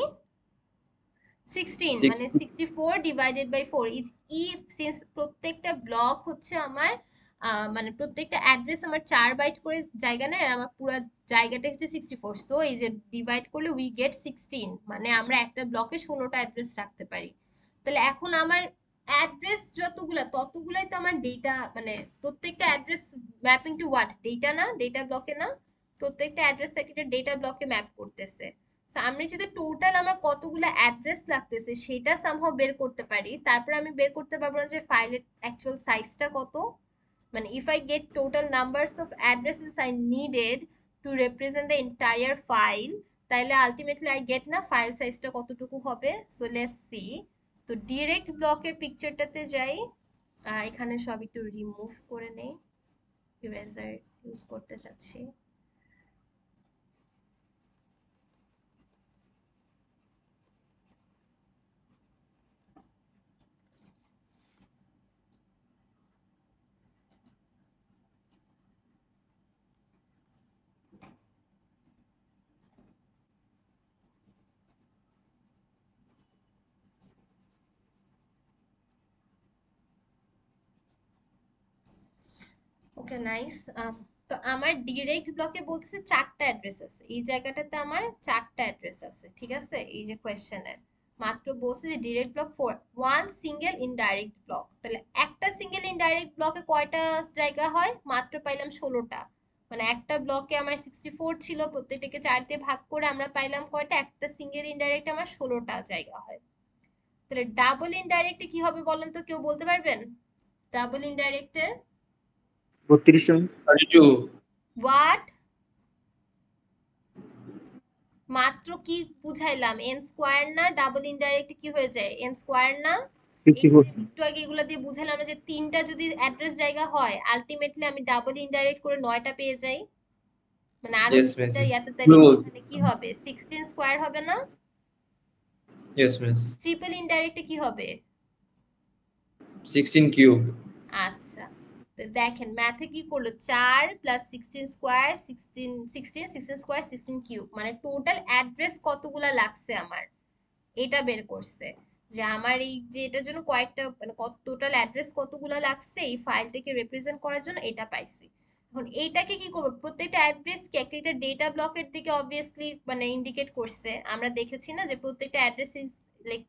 16 মানে 6 64 ডিভাইডেড বাই 4 ইজ ই, সিন্স প্রত্যেকটা ব্লক হচ্ছে আমার মানে প্রত্যেকটা অ্যাড্রেস আমার 4 বাইট করে জায়গা নেয় আর আমার পুরো জায়গাটা হচ্ছে 64। সো এই যে ডিভাইড করলে উই গেট 16, মানে আমরা একটা ব্লকে 16টা অ্যাড্রেস রাখতে পারি। তাহলে এখন আমার অ্যাড্রেস যতগুলা ততগুলাই তো আমার ডেটা, মানে প্রত্যেকটা address mapping to what, data না, ডেটা ব্লকে না, প্রত্যেকটা অ্যাড্রেস থেকে একটা ডেটা ব্লকে ম্যাপ করতেছে। সো আমি যদি টোটাল আমার কতগুলো অ্যাড্রেস লাগতেছে সেটা সামহাও বের করতে পারি, তারপর আমি বের করতে পারবো না যে ফাইলের অ্যাকচুয়াল সাইজটা কত। মানে if I get total numbers of addresses I needed to represent the entire file, তাহলে ultimately I get না ফাইল সাইজটা কতটুকু হবে। So let's see. তো ডিরেক্ট ব্লকের পিকচারটাতে যাই, এখানে সব একটু রিমুভ করে নেই, ইরেজার ইউজ করতে চাচ্ছি। Okay nice. তো আমার ডিরেক্ট ব্লকে বলতেছে 4টা অ্যাড্রেস আছে, এই জায়গাটাতে আমার 4টা অ্যাড্রেস আছে, ঠিক আছে। এই যে কোয়েশ্চেনের মাত্র বলছে যে direct block 4 one single indirect block, তাহলে একটা সিঙ্গেল ইনডাইরেক্ট ব্লকে কয়টা জায়গা হয়, মাত্র পাইলাম 16টা। মানে একটা ব্লকে আমার 64 ছিল, প্রত্যেকটাকে 4 দিয়ে ভাগ করে আমরা পাইলাম কয়টা, একটা সিঙ্গেল ইনডাইরেক্ট আমার 16টা জায়গা হয়। তাহলে ডাবল ইনডাইরেক্টে কি হবে বলেন তো, কেউ বলতে পারবেন? Double ইনডাইরেক্টে 32 John. 32 হোয়াট, মাত্র কি বুঝাইলাম, এন স্কোয়ার না? ডাবল ইনডাইরেক্ট কি হয়ে যায়, এন স্কোয়ার না? এই 54। যে একটু আগে এগুলা দিয়ে বুঝাইলাম না যে 3টা যদি অ্যাড্রেস জায়গা হয় আলটিমেটলি আমি ডাবল ইনডাইরেক্ট করে 9টা পেয়ে যাই, মানে আরো ইয়েস মিস 3টা ইয়েস ইয়াতে, তাহলে ভুল কি বলছি। এখানে কি হবে, 16 স্কোয়ার হবে না? Yes miss. ট্রিপল ইনডাইরেক্টে কি হবে? 16 কিউব। আচ্ছা, তো দেখেন ম্যাথে কি করলো, 4 প্লাস 16 স্কোয়ার 16 16 16 স্কোয়ার 16 কিউব, মানে টোটাল অ্যাড্রেস কতগুলা লাগছে আমার এটা বের করছে। যে আমার এই যে এটার জন্য কয়েকটা মানে কত টোটাল অ্যাড্রেস কতগুলা লাগছে এই ফাইলটাকে রিপ্রেজেন্ট করার জন্য এটা পাইছি। এখন এইটাকে কি করব, প্রত্যেকটা অ্যাড্রেস কে একটা একটা ডেটা ব্লকের দিকে অবভিয়াসলি মানে ইন্ডিকেট করছে। আমরা দেখেছি না যে প্রত্যেকটা অ্যাড্রেস ইজ লাইক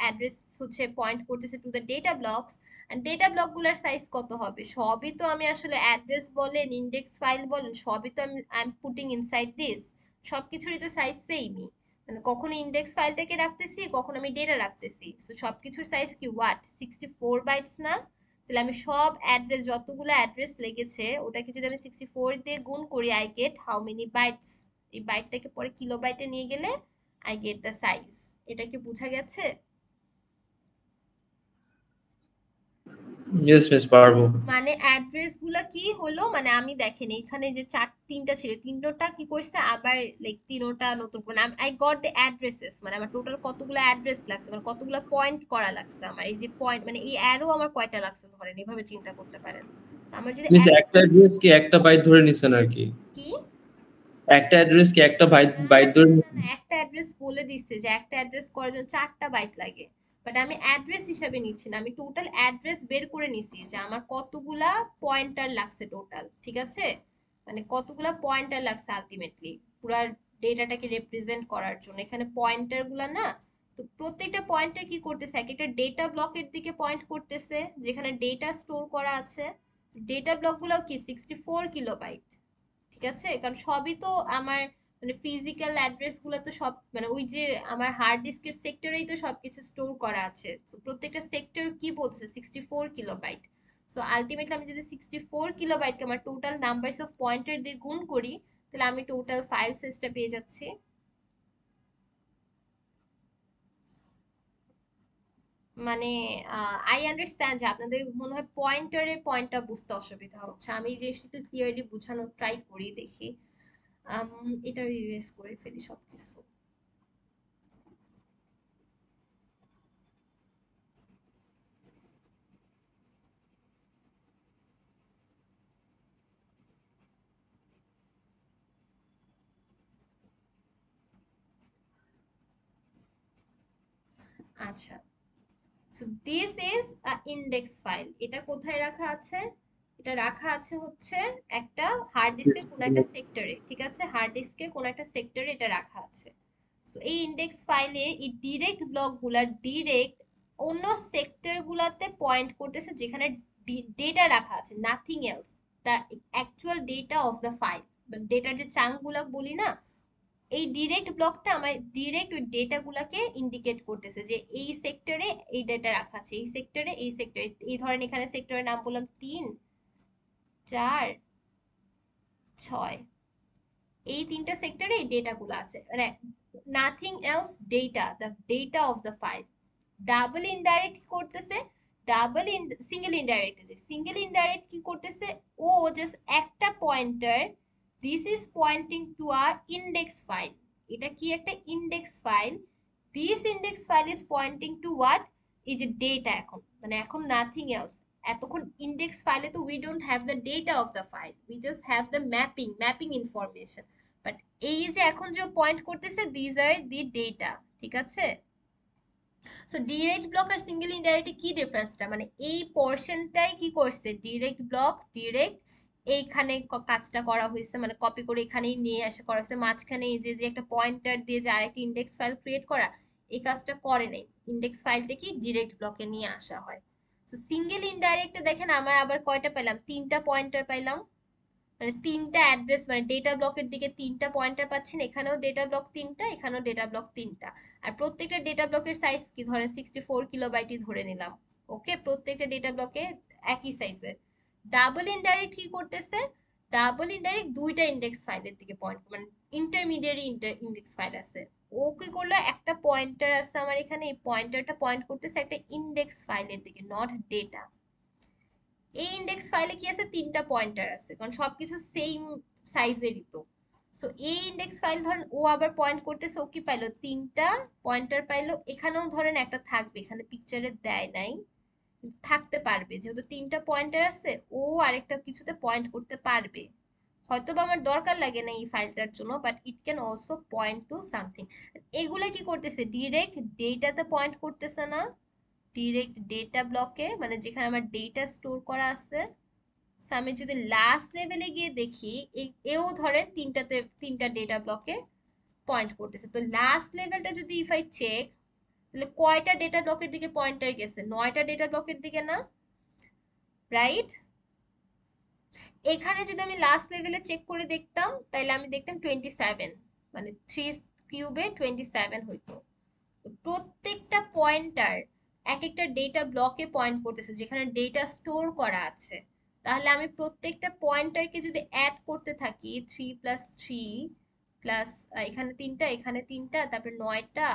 অ্যাড্রেস হচ্ছে পয়েন্ট করতেছে to the data blocks. And data block গুলার সাইজ কত হবে, সবই তো আমি আসলে অ্যাড্রেস বলেন ইন্ডেক্স ফাইল বলেন সবই তো আমি I am putting inside this, সবকিছুরই তো সাইজ সেমই। মানে কখনো ইন্ডেক্স ফাইলটাকে রাখতেছি কখনো আমি ডেটা রাখতেছি, সো সবকিছুর সাইজ কি হোয়াট 64 বাইটস না? তাহলে আমি সব অ্যাড্রেস যতগুলো অ্যাড্রেস লেগেছে ওটাকে যদি আমি 64 দিয়ে গুণ করি I get how many bytes. এই বাইটটাকে পরে কিলোবাইটে নিয়ে গেলে আই গেট দ্য সাইজ। এটা কি বোঝা গেছে? ইয়েস মিস, পারবো। মানে অ্যাড্রেস গুলা কি হলো, মানে আমি দেখেন এখানে যে তিনটা ছিল তিনটা কি করছে আবার লাইক তিনটা নতুন করে আই গট দ্য অ্যাড্রেসেস, মানে আমার টোটাল কতগুলো অ্যাড্রেস লাগছে মানে কতগুলো পয়েন্ট করা লাগছে আমার এই যে পয়েন্ট মানে এই অ্যারো আমার কয়টা লাগছে ধরেন এভাবে চিন্তা করতে পারেন। আমার যদি মিস একটা অ্যাড্রেস কি একটা বাইট ধরে নিছেন আর কি? কি একটা অ্যাড্রেস কি একটা বাইট না না বাইট ধরে মিস, নিছেন? না একটা অ্যাড্রেস বলে দিচ্ছে যে একটা অ্যাড্রেস করার জন্য 4টা বাইট লাগে, বাট আমি অ্যাড্রেস হিসাবে নিচ্ছি না, আমি টোটাল অ্যাড্রেস বের করে নিছি যে আমার কতগুলা পয়েন্টার লাগছে টোটাল, ঠিক আছে? মানে কতগুলা পয়েন্টার লাগছে আলটিমেটলি পুরা ডেটাটাকে রিপ্রেজেন্ট করার জন্য, এখানে পয়েন্টার গুলা না। তো প্রত্যেকটা পয়েন্টার কি করতেছে এক একটা ডেটা ব্লকের দিকে পয়েন্ট করতেছে যেখানে ডেটা স্টোর করা আছে। ডেটা ব্লক গুলাও কি 64 কিলোবাইট, ঠিক আছে? কারণ সবই তো আমার মানে ফিজিক্যাল অ্যাড্রেস গুলো তো সব মানে ওই যে আমার হার্ড ডিস্কের সেক্টরেই তো সবকিছু স্টোর করা আছে। তো প্রত্যেকটা সেক্টর কি বলছে 64 কিলোবাইট। সো আলটিমেটলি আমি যদি 64 কিলোবাইটকে আমার টোটাল নাম্বারস অফ পয়েন্টার দিয়ে গুণ করি তাহলে আমি টোটাল ফাইল সাইজটা পেয়ে যাচ্ছি। মানে আই আন্ডারস্ট্যান্ড যে আপনাদের মনে হয় পয়েন্টারে পয়েন্টটা বুঝতে অসুবিধা হচ্ছে, আমি যে একটু ক্লিয়ারলি বোঝানোর ট্রাই করি দেখি। এটা রিরেজ করে ফেলি সবকিছু। আচ্ছা, so this is a index file. এটা কোথায় রাখা আছে? এটা রাখা আছে হচ্ছে একটা হার্ড ডিস্কে কোন একটা সেক্টরে, ঠিক আছে? হার্ড ডিস্কে কোন একটা সেক্টরে এটা রাখা আছে। সো এই ইনডেক্স ফাইলে এই ডিরেক্ট ব্লক গুলা ডিরেক্ট অন্য সেক্টর গুলাতে পয়েন্ট করতেছে যেখানে ডেটা রাখা আছে, nothing else, the actual data of the file. ডেটার যে চাঙ্ক গুলা বলি না, এই ডিরেক্ট ব্লকটা আমার ডিরেক্ট ওই ডেটা গুলাকে ইন্ডিকেট করতেছে যে এই সেক্টরে এই ডেটা রাখা আছে, এই সেক্টরে এই সেক্টরে এই ধরেন এখানে সেক্টরের নাম বললাম 3 4 6, এই তিনটা সেক্টরে এই ডেটা গুলো আছে, মানে nothing else, data the data of the file. Double indirect কি করতেছে, ডাবল ইন সিঙ্গেল ইনডাইরেক্ট যে সিঙ্গেল ইনডাইরেক্ট কি করতেছে, ও জাস্ট একটা pointer, this is pointing to a index file. এটা কি একটা index file, this index file is pointing to what, এই যে ডেটা, এখন মানে এখন নাথিং এলস। এতক্ষণ ইনডেক্স ফাইলে তো we don't have the data of the file, we just have the mapping information, but এই যে এখন যে পয়েন্ট করতেছে দিজ আর দি ডেটা, ঠিক আছে? সো ডিরেক্ট ব্লক আর সিঙ্গেল ইনডাইরেক্টে কি ডিফারেন্সটা, মানে এই পোর্শনটাই কি করছে ডিরেক্ট ব্লক ডিরেক্ট এইখানে কাজটা করা হয়েছে, মানে কপি করে এখানেই নিয়ে এসে করা হয়েছে, মাঝখানে এই যে যে একটা পয়েন্টার দিয়ে যে আরেকটা ইন্ডেক্স ফাইল ক্রিয়েট করা এই কাজটা করে নেই, ইন্ডেক্স ফাইলটা কি ডিরেক্ট ব্লকে নিয়ে আসা হয়। তো সিঙ্গেল ইনডাইরেক্টে দেখেন আমার আবার কয়টা পেলাম, তিনটা পয়েন্টার পাইলাম, মানে তিনটা অ্যাড্রেস মানে ডেটা ব্লকের দিকে তিনটা পয়েন্টার পাচ্ছেন, এখানেও ডেটা ব্লক তিনটা এখানেও ডেটা ব্লক তিনটা। আর প্রত্যেকটা ডেটা ব্লকের সাইজ কি ধরেন 64 কিলোবাইটই ধরে নিলাম। ওকে, প্রত্যেকটা ডেটা ব্লকে একই সাইজের। ডাবল ইনডাইরেক্ট কি করতেছে, ডাবল ইনডাইরেক্ট দুইটা ইন্ডেক্স ফাইলের দিকে পয়েন্ট মানে ইন্টারমিডিয়ারি ইন্ডেক্স ফাইল আছে, ও কি করলো একটা পয়েন্টার আছে আমার এখানে, এই পয়েন্টারটা পয়েন্ট করতেছে একটা ইন্ডেক্স ফাইলের দিকে নট ডেটা। এই ইন্ডেক্স ফাইলে কি আছে তিনটা পয়েন্টার আছে কারণ সবকিছু সেম সাইজেরই তো। সো এই ইন্ডেক্স ফাইল ধরেন ও আবার পয়েন্ট করতেছে, ও কি পাইলো 3টা পয়েন্টার পাইলো, এখানেও ধরেন একটা থাকবে, এখানে পিকচারে দেয় নাই, থাকতে পারবে যেহেতু 3টা পয়েন্টার আছে, ও আরেকটা কিছুতে পয়েন্ট করতে পারবে। হয়তো বা আমার দরকার লাগে না এই ফাইলটার জন্য, but it can also point to something. এগুলা কি করতেছে, ডিরেক্ট ডেটাতে পয়েন্ট করতেছে না, ডিরেক্ট ডেটা ব্লকে, মানে যেখানে আমার ডেটা স্টোর করা আছে। সো আমি যদি লাস্ট লেভেলে গিয়ে দেখি, এও ধরে তিনটা ডেটা ব্লকে পয়েন্ট করতেছে। তো লাস্ট লেভেলটা যদি ইফ আই চেক, তাহলে কয়টা ডেটা ব্লকের দিকে পয়েন্টার গেছে, 9টা ডেটা ব্লকের দিকে না, রাইট? এখানে যদি আমি লাস্ট লেভেলে চেক করে দেখতাম, তাহলে আমি দেখতাম 27, মানে 3 কিউবে 27 হইতো। প্রত্যেকটা পয়েন্টার এক একটা ডেটা ব্লকে পয়েন্ট করতেছে যেখানে ডেটা স্টোর করা আছে। তাহলে আমি প্রত্যেকটা পয়েন্টারকে যদি অ্যাড করতে থাকি, 3 + 3 প্লাস এখানে 3টা, এখানে 3টা, তারপর 9টা,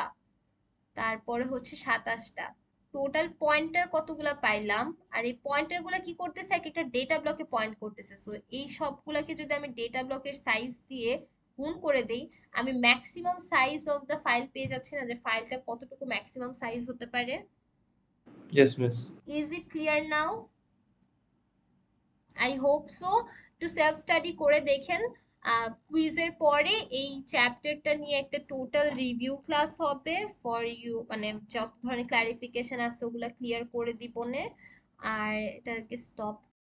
তারপরে হচ্ছে 27টা, টোটাল পয়েন্টার কতগুলা পাইলাম। আর এই পয়েন্টার গুলা কি করতেছে, এক একটা ডেটা ব্লকে পয়েন্ট করতেছে। সো এই সবগুলাকে যদি আমি ডেটা ব্লকের সাইজ দিয়ে গুণ করে দেই, আমি maximum size of the file পেয়ে যাচ্ছি না, যে ফাইলটা কতটুকু ম্যাক্সিমাম সাইজ হতে পারে। Yes miss. Is it clear now? I hope so. একটু সেলফ স্টাডি করে দেখেন। কুইজের পরে এই চ্যাপ্টারটা নিয়ে একটা টোটাল রিভিউ ক্লাস হবে ফর ইউ, মানে যত ধরনের ক্লারিফিকেশন আছে ওগুলা ক্লিয়ার করে দিবনে। আর এটাকে স্টপ